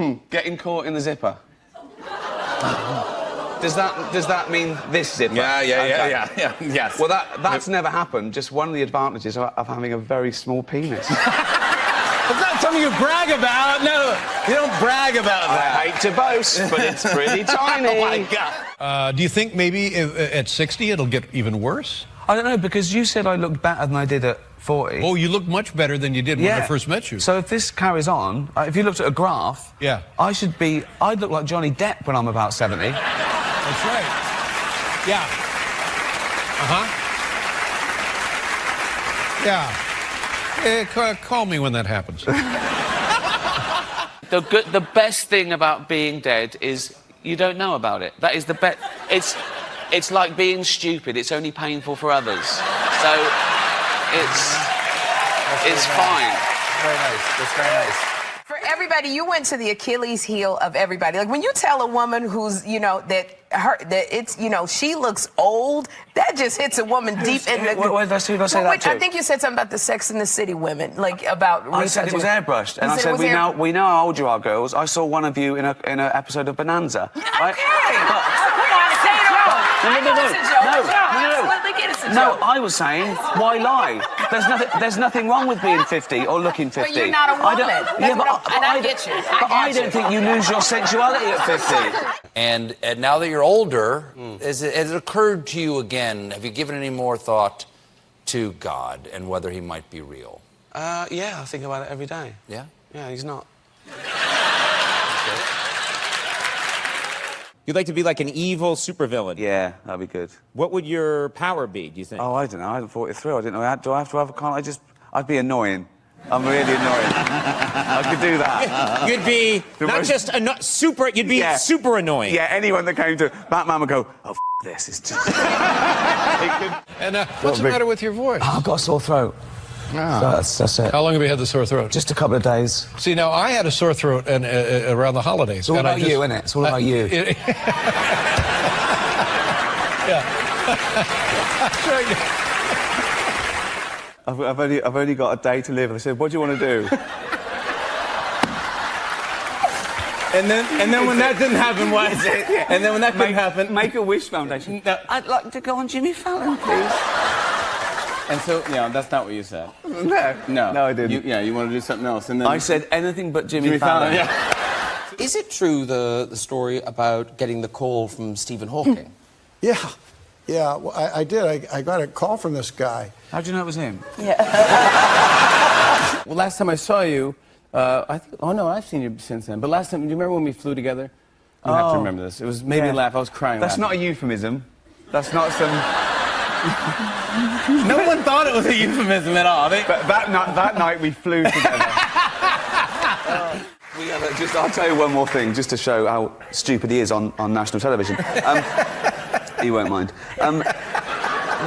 of... Getting caught in the zipper. Does that mean this zipper? Yeah. Yes. Well, that's never happened. Just one of the advantages of having a very small penis. It's not something you brag about. No, you don't brag about that. I hate to boast, but it's pretty tiny. Oh, my God. Do you think maybe at 60 it'll get even worse? I don't know, because you said I looked better than I did at 40. Oh, you look much better than you did when I first met you. So if this carries on, if you looked at a graph, I'd look like Johnny Depp when I'm about 70. That's right. Yeah. Yeah. Call me when that happens. The best thing about being dead is you don't know about it. That is the best. It's like being stupid. It's only painful for others. So it's fine. Very nice. That's very nice. For everybody, you went to the Achilles heel of everybody. Like when you tell a woman who's, she looks old, that just hits a woman deep in the... Who did I say that to? I think you said something about the Sex and the City women, like about... I said it was airbrushed, and I said we know how old you are, girls. I saw one of you in an episode of Bonanza. Okay. Come on, say it all. No, I was saying, why lie? There's nothing wrong with being 50 or looking 50. But you're not a woman. I get you. I don't think you lose your sensuality at 50. And now that you're older, has it occurred to you again, have you given any more thought to God and whether he might be real? Yeah, I think about it every day. Yeah? Yeah, he's not. You'd like to be like an evil supervillain. Yeah, that'd be good. What would your power be, do you think? Oh, I don't know. I hadn't thought it through. I didn't know. Do I have to have a... I'd be annoying. I'm really annoying. I could do that. You'd be super... You'd be super annoying. Yeah, anyone that came to Batman would go, oh, this is just... And what's the matter with your voice? Oh, I've got a sore throat. Ah. So that's it. How long have you had the sore throat? Just a couple of days. See, now, I had a sore throat around the holidays. It's all about you, isn't it? It's all about you. I've only got a day to live. I said, what do you want to do? And then when that didn't happen, what is it? And then when that couldn't happen... Make-A-Wish Foundation. No. I'd like to go on Jimmy Fallon, please. And so, that's not what you said. No, I didn't. You want to do something else, and then... I said anything but Jimmy Fallon. Is it true, the story about getting the call from Stephen Hawking? Yeah. Well, I did. I got a call from this guy. How'd you know it was him? Yeah. Well, last time I saw you, I think. Oh no, I've seen you since then. But last time, do you remember when we flew together? You have to remember this. It was made me laugh. I was crying. That's not a euphemism. That's not some. No one thought it was a euphemism at all. But that night we flew together. I'll tell you one more thing, just to show how stupid he is on national television. He won't mind.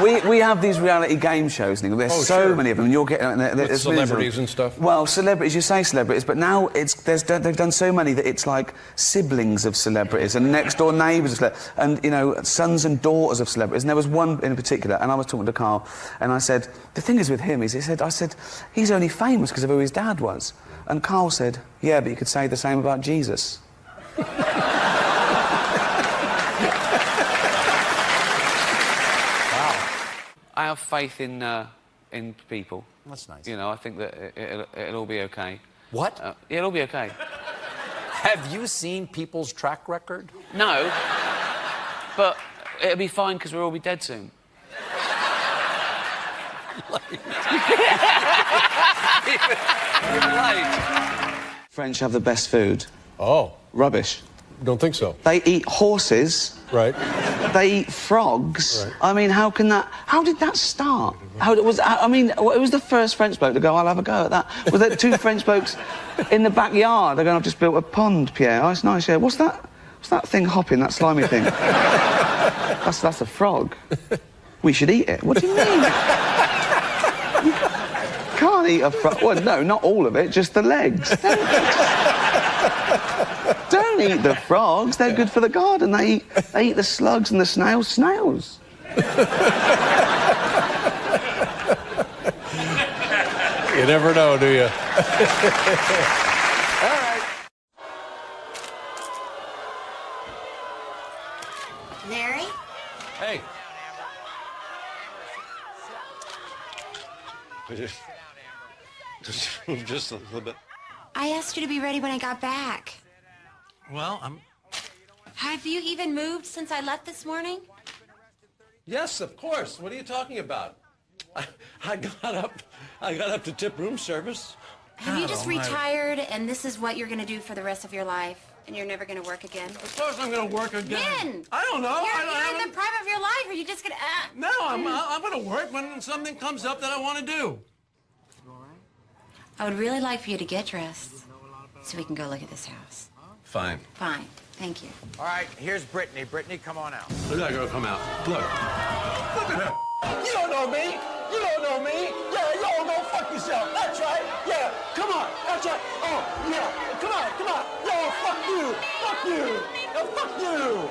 We have these reality game shows, Nick. There's so many of them. And you're getting with celebrities and stuff. Well, celebrities. You say celebrities, but now they've done so many that it's like siblings of celebrities and next door neighbours of celebrities, and you know, sons and daughters of celebrities. And there was one in particular, and I was talking to Carl, and I said, the thing is with him is, I said, he's only famous because of who his dad was. And Carl said, yeah, but you could say the same about Jesus. I have faith in people. That's nice. You know, I think that it'll all be okay. What? It'll be okay. Have you seen people's track record? No, but it'll be fine because we'll all be dead soon. French have the best food. Oh. Rubbish. Don't think so. They eat horses. Right. They eat frogs. Right. I mean, how did that start? It was the first French bloke to go, I'll have a go at that. Was there two French blokes in the backyard? They're going, I've just built a pond, Pierre. Oh, it's nice, yeah. What's that thing hopping, that slimy thing? That's a frog. We should eat it. What do you mean? You can't eat a frog. Well, no, not all of it, just the legs. Don't eat the frogs. They're good for the garden. They eat the slugs and the snails. Snails. You never know, do you? All right. Mary? Hey. Just a little bit. I asked you to be ready when I got back. Well, Have you even moved since I left this morning? Yes, of course. What are you talking about? I got up to tip room service. Have you just retired and this is what you're going to do for the rest of your life? And you're never going to work again? Of course I'm going to work again. When? I don't know. You're in the prime of your life. Are you just going to... No, I'm going to work when something comes up that I want to do. I would really like for you to get dressed so we can go look at this house. Fine. Fine. Thank you. All right, here's Brittany. Brittany, come on out. Look at that girl come out. Look. Look at her. You don't know me. You don't know me. Yeah, you all go fuck yourself. That's right. Yeah, come on. That's right. Oh, yeah. Come on, come on. Yo, fuck you. Fuck you. Yo, fuck you.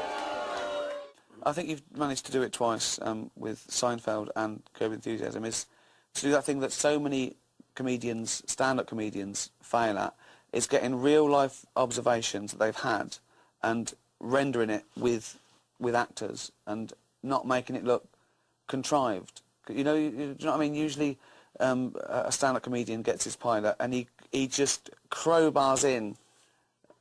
I think you've managed to do it twice with Seinfeld and Curb Your Enthusiasm, is to do that thing that so many comedians, stand-up comedians, fail at, is getting real-life observations that they've had and rendering it with actors and not making it look contrived. You know what I mean? Usually a stand-up comedian gets his pilot and he just crowbars in,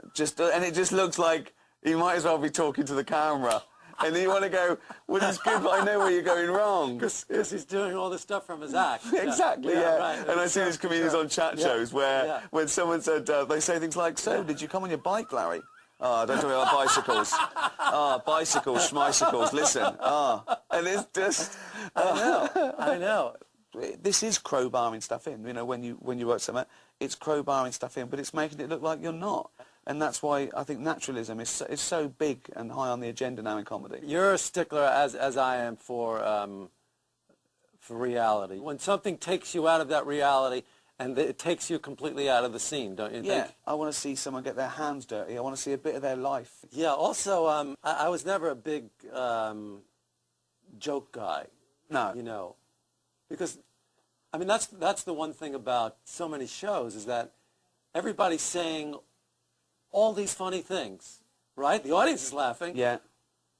and it just looks like he might as well be talking to the camera. And you want to go, well, it's good, but I know where you're going wrong. Because he's doing all this stuff from his act. Exactly, yeah. Right. And I see these comedians on chat shows where when someone said, they say things like, so, did you come on your bike, Larry? Oh, don't tell me about bicycles. Oh, bicycles, schmicycles, listen. Oh. And it's just... I know. This is crowbarring stuff in, you know, when you write something, it's crowbarring stuff in, but it's making it look like you're not. And that's why I think naturalism is so big and high on the agenda now in comedy. You're a stickler, as I am, for reality. When something takes you out of that reality, and it takes you completely out of the scene, don't you think? Yeah, I want to see someone get their hands dirty. I want to see a bit of their life. Yeah, also, I was never a big joke guy. No. You know, because, I mean, that's the one thing about so many shows, is that everybody's saying all these funny things, right? The audience is laughing. Yeah.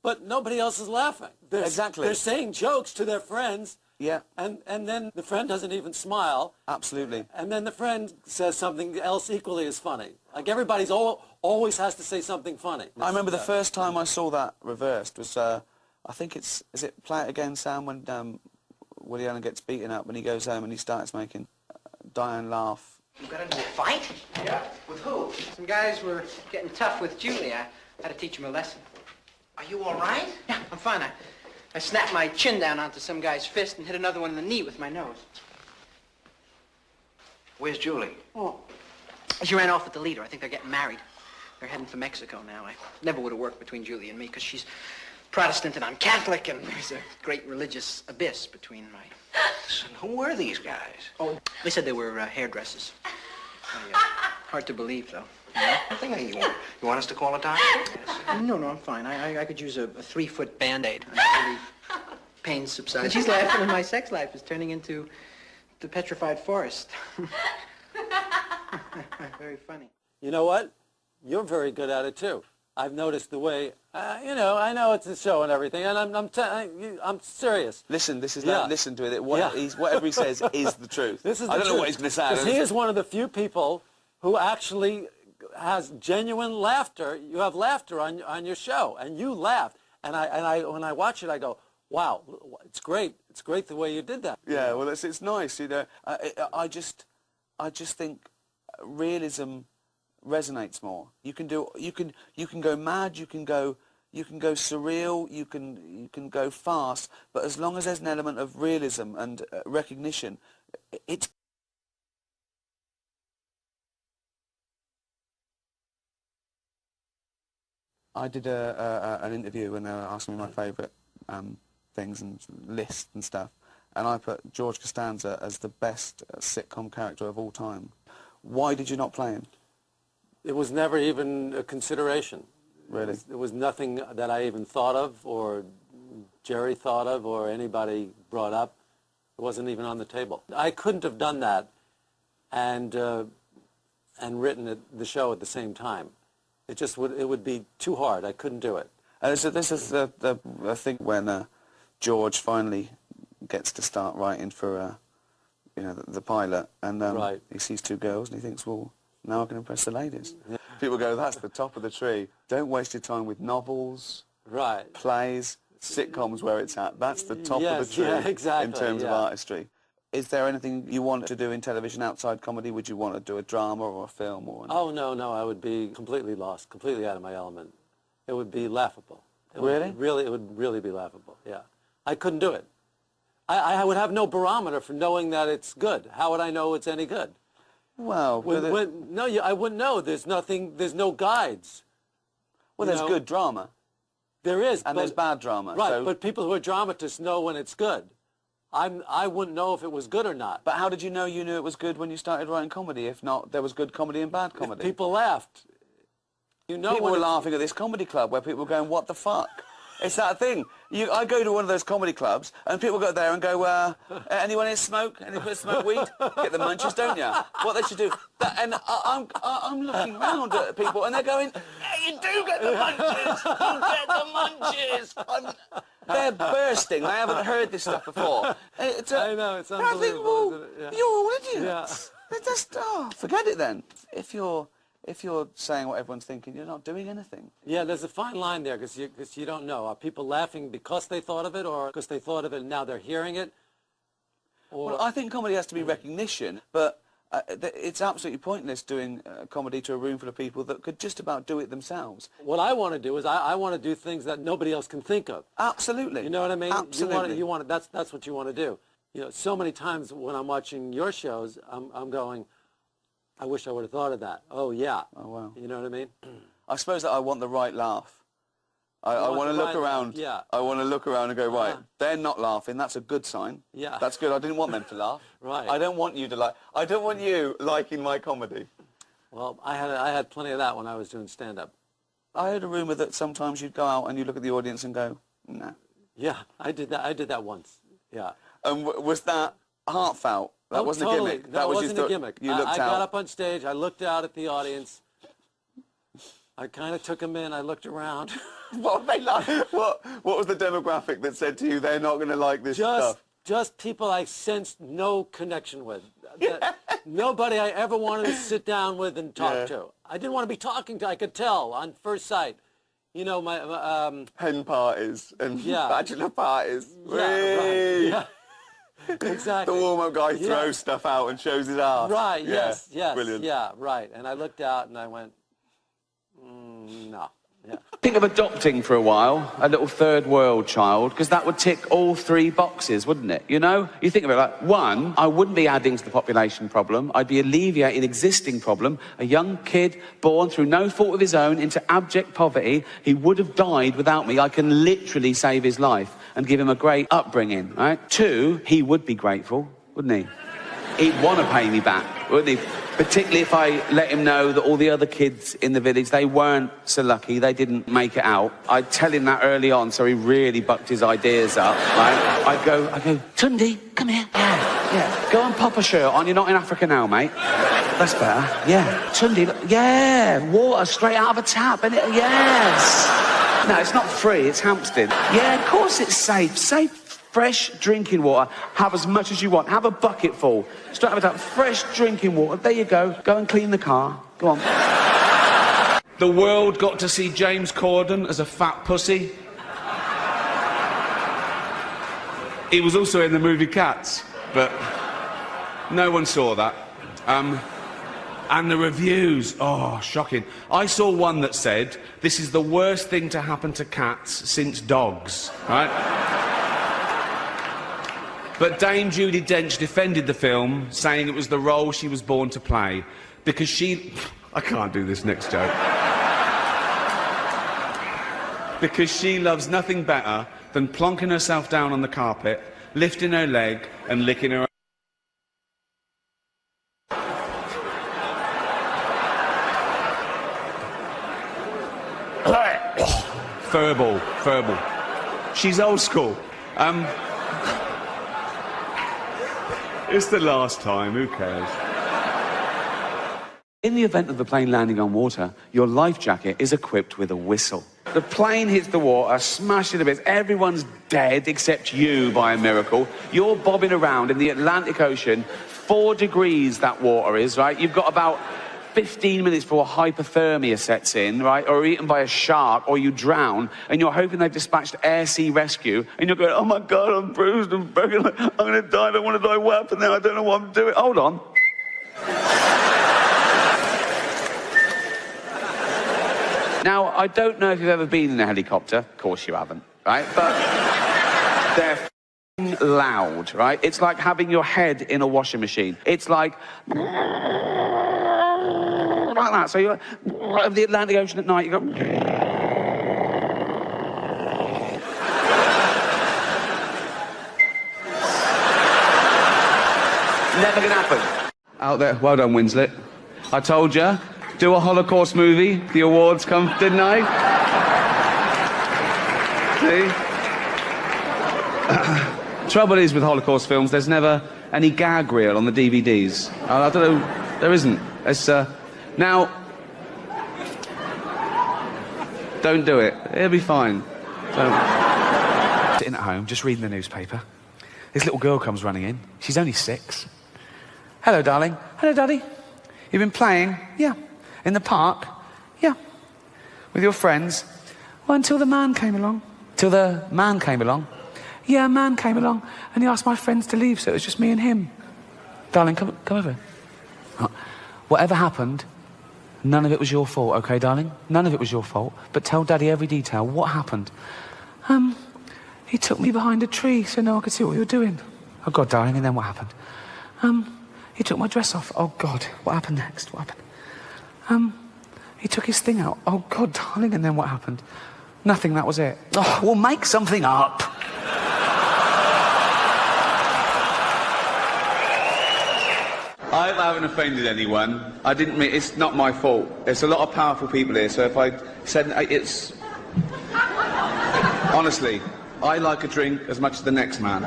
But nobody else is laughing. Exactly. They're saying jokes to their friends. Yeah. And then the friend doesn't even smile. Absolutely. And then the friend says something else equally as funny. Like everybody's always has to say something funny. I remember the first time I saw that reversed was, I think is it Play It Again, Sam, when Woody Allen gets beaten up and he goes home and he starts making Diane laugh You got into a fight? Yeah. With who? Some guys were getting tough with Julie. I had to teach them a lesson. Are you all right? Yeah, I'm fine. I snapped my chin down onto some guy's fist and hit another one in the knee with my nose. Where's Julie? Oh, she ran off with the leader. I think they're getting married. They're heading for Mexico now. I never would have worked between Julie and me because she's Protestant and I'm Catholic, and there's a great religious abyss between my... So who were these guys? Oh, they said they were hairdressers. Hard to believe, though. I think you want us to call a doctor? No, I'm fine. I could use a 3-foot Band-Aid until the pain subsides. She's laughing and my sex life is turning into the petrified forest. Very funny. You know what? You're very good at it, too. I've noticed the way, you know, I know it's a show and everything, and I'm serious. Listen, listen to it. Whatever he says is the truth. This is I don't know what he's going to say. Because he is one of the few people who actually has genuine laughter. You have laughter on your show, and you laugh. And when I watch it, I go, wow, it's great. It's great the way you did that. Yeah, well, it's nice, you know. I just think realism resonates more. You can go mad, you can go surreal, you can go fast, but as long as there's an element of realism and recognition, it's... I did an interview and they were asking me my favourite things and lists and stuff, and I put George Costanza as the best sitcom character of all time. Why did you not play him? It was never even a consideration. Really? It was nothing that I even thought of, or Jerry thought of, or anybody brought up. It wasn't even on the table. I couldn't have done that and written the show at the same time. It would be too hard. I couldn't do it. So this is the thing when George finally gets to start writing for you know, the pilot, and right. He sees 2 girls and he thinks, well, now I can impress the ladies. Yeah. People go, that's the top of the tree. Don't waste your time with novels, right, plays, sitcoms where it's at. That's the top of the tree exactly, in terms of artistry. Is there anything you want to do in television outside comedy? Would you want to do a drama or a film? Oh, no, I would be completely lost, completely out of my element. It would be laughable. It would really be laughable, yeah. I couldn't do it. I would have no barometer for knowing that it's good. How would I know it's any good? Well, I wouldn't know. There's no guides. Well, there's good drama. There is. And there's bad drama. Right, so... but people who are dramatists know when it's good. I wouldn't know if it was good or not. But how did you know it was good when you started writing comedy? If not, there was good comedy and bad comedy. If people laughed. You know, people were laughing at this comedy club where people were going, what the fuck? It's that thing. I go to one of those comedy clubs and people go there and go, anyone here smoke? Anyone smoke weed? Get the munchies, don't you? What they should do. And I'm looking round at people and they're going, yeah, you do get the munchies. You get the munchies. They're bursting. They haven't heard this stuff before. I know, it's unbelievable. I think, well, yeah. you're all idiots. Yeah. Just, forget it then. If you're saying what everyone's thinking, you're not doing anything. Yeah, there's a fine line there because you don't know. Are people laughing because they thought of it, or because they thought of it and now they're hearing it? Or... Well, I think comedy has to be recognition, but it's absolutely pointless doing comedy to a room full of people that could just about do it themselves. What I want to do is I want to do things that nobody else can think of. Absolutely. You know what I mean? Absolutely. You want that's what you want to do. You know, so many times when I'm watching your shows, I'm going, I wish I would have thought of that. Oh, yeah. Oh, wow. You know what I mean? I suppose that I want the right laugh. I want to look around. Yeah. I want to look around and go, right, they're not laughing. That's a good sign. Yeah. That's good. I didn't want them to laugh. Right. I don't want you to like. I don't want you liking my comedy. Well, I had plenty of that when I was doing stand-up. I heard a rumor that sometimes you'd go out and you look at the audience and go, no. Yeah, I did that. I did that once. Yeah. And was that heartfelt? That wasn't totally. a gimmick. That wasn't a gimmick. You looked I out. got up on stage. I looked out at the audience. I kind of took them in. I looked around. What they like? What was the demographic that said to you they're not going to like this stuff? Just people I sensed no connection with. Nobody I ever wanted to sit down with and talk to. I didn't want to be talking to. I could tell on first sight. You know, my hen parties and bachelor parties. Yeah, right. Yeah. Exactly. The warm-up guy Yeah. throws stuff out and shows his ass. Right, Yeah, yes, brilliant. yeah, right. And I looked out and I went, no. Yeah. Think of adopting for a while, a little third world child, because that would tick all 3 boxes, wouldn't it? You know? You think of it like, 1, I wouldn't be adding to the population problem. I'd be alleviating an existing problem. A young kid born through no fault of his own into abject poverty. He would have died without me. I can literally save his life and give him a great upbringing, right? 2, he would be grateful, wouldn't he? He'd want to pay me back, wouldn't he? Particularly if I let him know that all the other kids in the village, they weren't so lucky, they didn't make it out. I'd tell him that early on, so he really bucked his ideas up, right? I'd go, Tundi, come here. Yeah. Go and pop a shirt on, you're not in Africa now, mate. That's better. Yeah. Tundi, yeah, water straight out of a tap, innit? Yes. No, it's not free, it's Hampstead. Yeah, of course it's safe. Safe. Fresh drinking water. Have as much as you want. Have a bucket full. Straight out of a tap. Fresh drinking water. There you go. Go and clean the car. Go on. The world got to see James Corden as a fat pussy. He was also in the movie Cats, but no one saw that. And the reviews, oh, shocking. I saw one that said, this is the worst thing to happen to cats since dogs, right? But Dame Judi Dench defended the film, saying it was the role she was born to play, because she... I can't do this next joke. Because she loves nothing better than plonking herself down on the carpet, lifting her leg and licking her... Furball. She's old school. It's the last time, who cares? In the event of the plane landing on water, your life jacket is equipped with a whistle. The plane hits the water, smashes to bits. Everyone's dead except you by a miracle. You're bobbing around in the Atlantic Ocean. 4 degrees that water is, right? You've got about 15 minutes before hypothermia sets in, right? Or eaten by a shark, or you drown, and you're hoping they've dispatched air sea rescue, and you're going, oh my God, I'm bruised and broken. I'm going to die. I don't want to die. What happened now? I don't know what I'm doing. Hold on. Now, I don't know if you've ever been in a helicopter. Of course you haven't, right? But they're f***ing loud, right? It's like having your head in a washing machine. It's like that. So you're over the Atlantic Ocean at night, you go... Never gonna happen. Out there, well done, Winslet. I told you, do a Holocaust movie, the awards come, didn't I? See? Trouble is with Holocaust films, there's never any gag reel on the DVDs. I don't know, there isn't. It's, now, don't do it. It'll be fine. Don't. Sitting at home, just reading the newspaper. This little girl comes running in. She's only 6. Hello, darling. Hello, Daddy. You've been playing? Yeah. In the park? Yeah. With your friends? Well, until the man came along. Till the man came along? Yeah, a man came along, and he asked my friends to leave, so it was just me and him. Darling, come over. Whatever happened, none of it was your fault, okay, darling? None of it was your fault. But tell Daddy every detail. What happened? He took me behind a tree so no one could see what we were doing. Oh, God, darling, and then what happened? He took my dress off. Oh, God, what happened next? What happened? He took his thing out. Oh, God, darling, and then what happened? Nothing, that was it. Oh, well, make something up. I hope I haven't offended anyone. I didn't mean... It's not my fault. There's a lot of powerful people here, so if I said... It's... Honestly, I like a drink as much as the next man.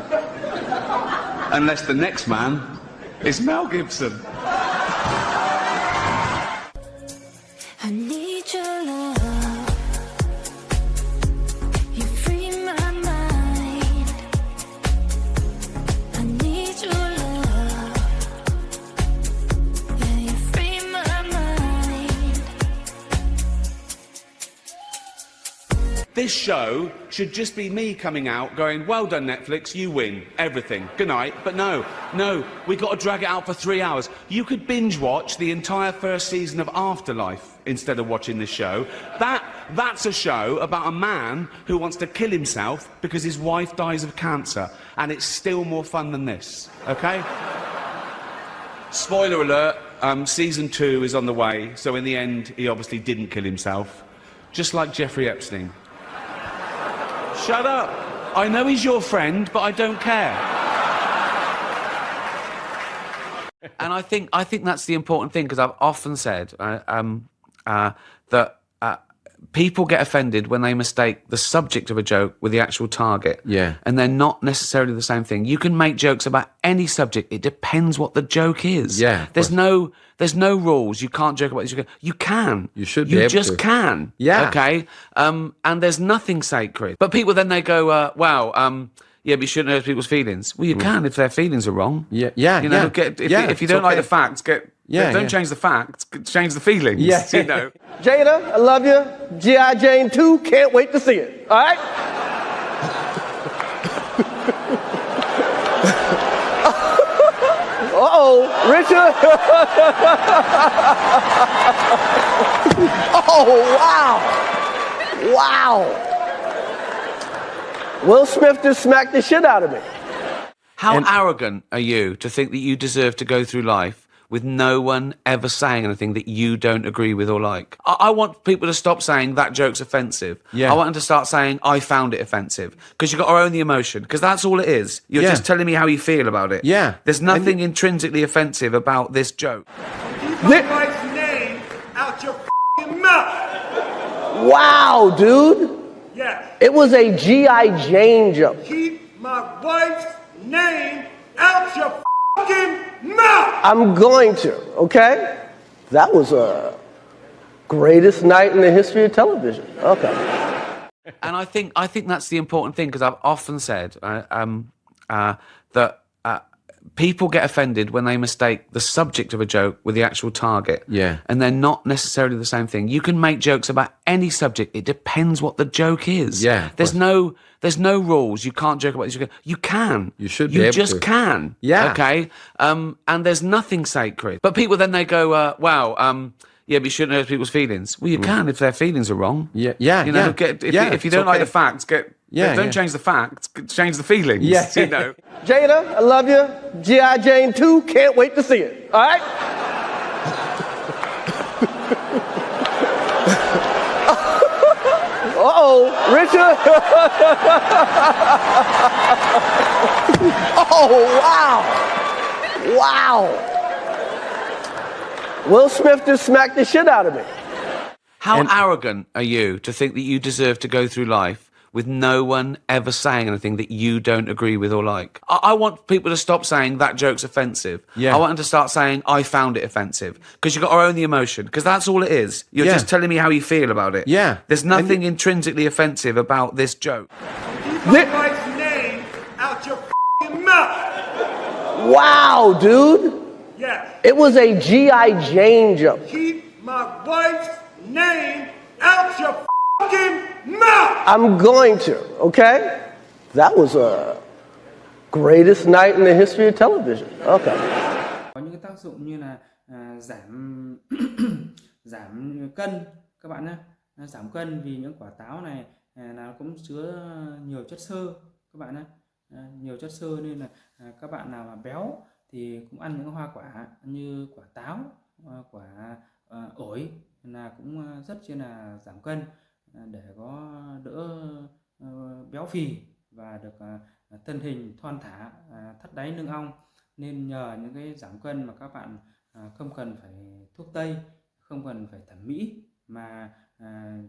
Unless the next man is Mel Gibson. I need your love. You free my mind. I need your love. Yeah, you free my mind. This show should just be me coming out going, well done, Netflix, you win everything. Good night. But no, we've got to drag it out for 3 hours. You could binge watch the entire first season of Afterlife instead of watching this show. That's a show about a man who wants to kill himself because his wife dies of cancer. And it's still more fun than this, okay? Spoiler alert, season 2 is on the way, so in the end, he obviously didn't kill himself. Just like Jeffrey Epstein. Shut up. I know he's your friend, but I don't care. And I think that's the important thing, because I've often said that people get offended when they mistake the subject of a joke with the actual target. Yeah. And they're not necessarily the same thing. You can make jokes about any subject. It depends what the joke is. Yeah. There's no rules. You can't joke about this. You can. You should be able to. You just can. Yeah. Okay? And there's nothing sacred. But people then they go, wow, yeah, but you shouldn't hurt people's feelings. Well, you can if their feelings are wrong. Yeah. You know, if you don't like the facts, don't change the facts, change the feelings. Yeah. You know. Jada, I love you. G.I. Jane 2, can't wait to see it. All right? Uh-oh, Richard. Oh, wow. Wow. Will Smith just smacked the shit out of me. How arrogant are you to think that you deserve to go through life with no one ever saying anything that you don't agree with or like? I want people to stop saying that joke's offensive. Yeah. I want them to start saying I found it offensive, because you've got to own the emotion, because that's all it is. You're just telling me how you feel about it. Yeah. There's nothing intrinsically offensive about this joke. Keep my wife's name out your f***ing mouth. Wow, dude. Yeah. It was a G.I. Jane joke. Keep my wife's name out your f***ing mouth. I'm going to, okay? That was a greatest night in the history of television. Okay. And I think that's the important thing, because I've often said that people get offended when they mistake the subject of a joke with the actual target. Yeah. And they're not necessarily the same thing. You can make jokes about any subject. It depends what the joke is. Yeah. There's no rules. You can't joke about this. You can. You should be able to. You just can. Yeah. Okay? And there's nothing sacred. But people then they go, wow, yeah, but you shouldn't hurt people's feelings. Well, you can if their feelings are wrong. Yeah. You know, if you don't like the facts, don't change the facts, change the feelings. Yeah. You know. Jada, I love you. G.I. Jane 2, can't wait to see it. All right? Uh-oh, Richard. Oh, wow. Will Smith just smacked the shit out of me. How arrogant are you to think that you deserve to go through life with no one ever saying anything that you don't agree with or like? I want people to stop saying that joke's offensive. Yeah. I want them to start saying I found it offensive, because you've got to own the emotion, because that's all it is. You're just telling me how you feel about it. Yeah. There's nothing intrinsically offensive about this joke. Keep my wife's name out your f***ing mouth. Wow, dude. Yeah. It was a G.I. Jane joke. Keep my wife's name out your f***ing mouth. I'm going to, okay? That was a greatest night in the history of television. Okay. Có những cái tác dụng như là giảm giảm cân các bạn nhé. Giảm cân vì những quả táo này là cũng chứa nhiều chất xơ các bạn nhé. Nhiều chất xơ nên là các bạn nào mà béo thì cũng ăn những hoa quả như quả táo, quả ổi là cũng rất chi là giảm cân để có đỡ béo phì và được thân hình thon thả, thắt đáy nâng ong. Nên nhờ những cái giảm cân mà các bạn không cần phải thuốc tây, không cần phải thẩm mỹ, mà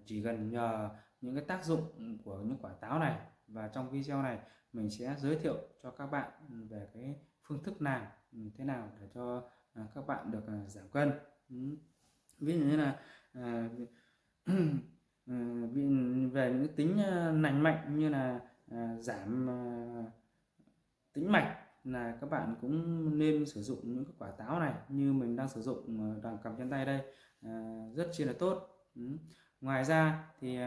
chỉ cần nhờ những cái tác dụng của những quả táo này. Và trong video này mình sẽ giới thiệu cho các bạn về cái phương thức làm thế nào để cho các bạn được giảm cân. Ví dụ như là về những tính lành mạnh như là giảm tĩnh mạch, là các bạn cũng nên sử dụng những cái quả táo này như mình đang sử dụng, đang cầm trên tay đây, rất chi là tốt. Ngoài ra thì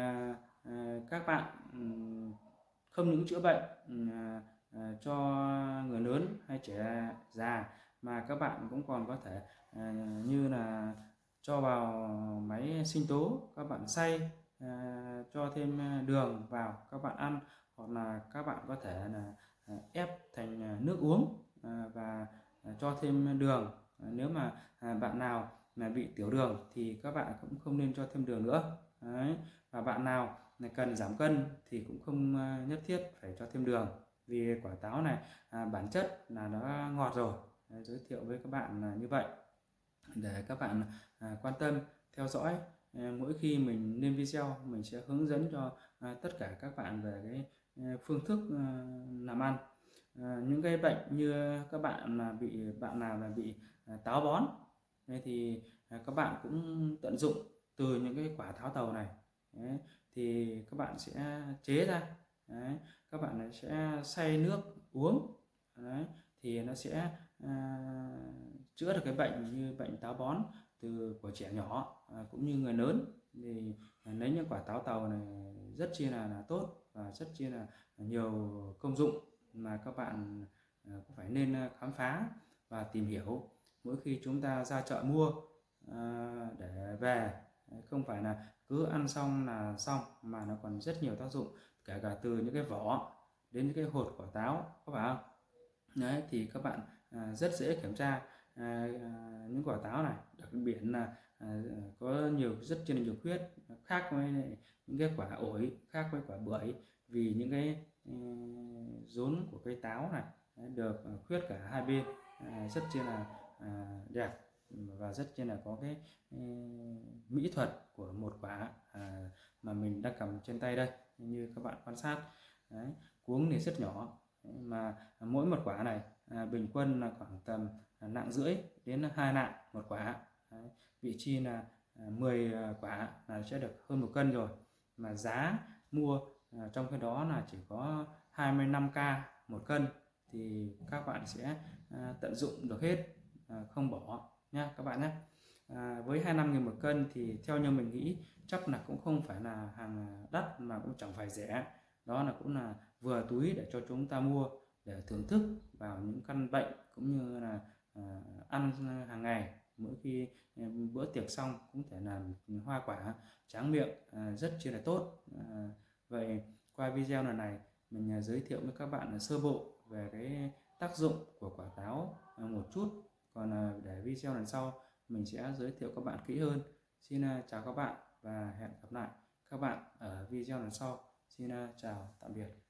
các bạn không những chữa bệnh cho người lớn hay trẻ già, mà các bạn cũng còn có thể như là cho vào máy sinh tố, các bạn xay, cho thêm đường vào các bạn ăn, hoặc là các bạn có thể là ép thành nước uống và cho thêm đường. Nếu mà bạn nào là bị tiểu đường thì các bạn cũng không nên cho thêm đường nữa. Đấy. Và bạn nào cần giảm cân thì cũng không nhất thiết phải cho thêm đường, vì quả táo này bản chất là nó ngọt rồi. Đấy, giới thiệu với các bạn là như vậy để các bạn quan tâm theo dõi. Mỗi khi mình lên video mình sẽ hướng dẫn cho tất cả các bạn về cái phương thức làm ăn. Những cái bệnh như các bạn nào là bị táo bón, đấy thì các bạn cũng tận dụng từ những cái quả táo tàu này. Đấy, thì các bạn sẽ chế ra. Đấy, các bạn sẽ xay nước uống. Đấy, thì nó sẽ chữa được cái bệnh như bệnh táo bón của trẻ nhỏ cũng như người lớn. Thì lấy những quả táo tàu này rất chi là tốt và rất chi là nhiều công dụng mà các bạn cũng phải nên khám phá và tìm hiểu mỗi khi chúng ta ra chợ mua để về. Không phải là cứ ăn xong là xong, mà nó còn rất nhiều tác dụng, kể cả từ những cái vỏ đến những cái hột quả táo, có phải không? Đấy, thì các bạn rất dễ kiểm tra những quả táo này, đặc biệt là có rất nhiều khuyết, khác với những cái quả ổi, khác với quả bưởi, vì những cái rốn của cây táo này được khuyết cả hai bên, rất chi là đẹp và rất chi là có cái mỹ thuật của một quả mà mình đang cầm trên tay đây, như các bạn quan sát. Đấy, cuống thì rất nhỏ, mà mỗi một quả này bình quân là khoảng tầm nặng rưỡi đến 2 nặng một quả. Đấy, vị chi là 10 quả là sẽ được hơn 1 cân rồi, mà giá mua trong cái đó là chỉ có 25k 1 cân, thì các bạn sẽ tận dụng được hết, không bỏ nha các bạn nhé. Với 25.000 1 cân thì theo như mình nghĩ chắc là cũng không phải là hàng đắt, mà cũng chẳng phải rẻ. Đó là cũng là vừa túi để cho chúng ta mua để thưởng thức vào những căn bệnh, cũng như là ăn hàng ngày. Mỗi khi bữa tiệc xong cũng thể làm hoa quả tráng miệng rất chi là tốt. Vậy qua video lần này mình giới thiệu với các bạn sơ bộ về cái tác dụng của quả táo một chút, còn để video lần sau mình sẽ giới thiệu các bạn kỹ hơn. Xin chào các bạn và hẹn gặp lại các bạn ở video lần sau. Xin chào tạm biệt.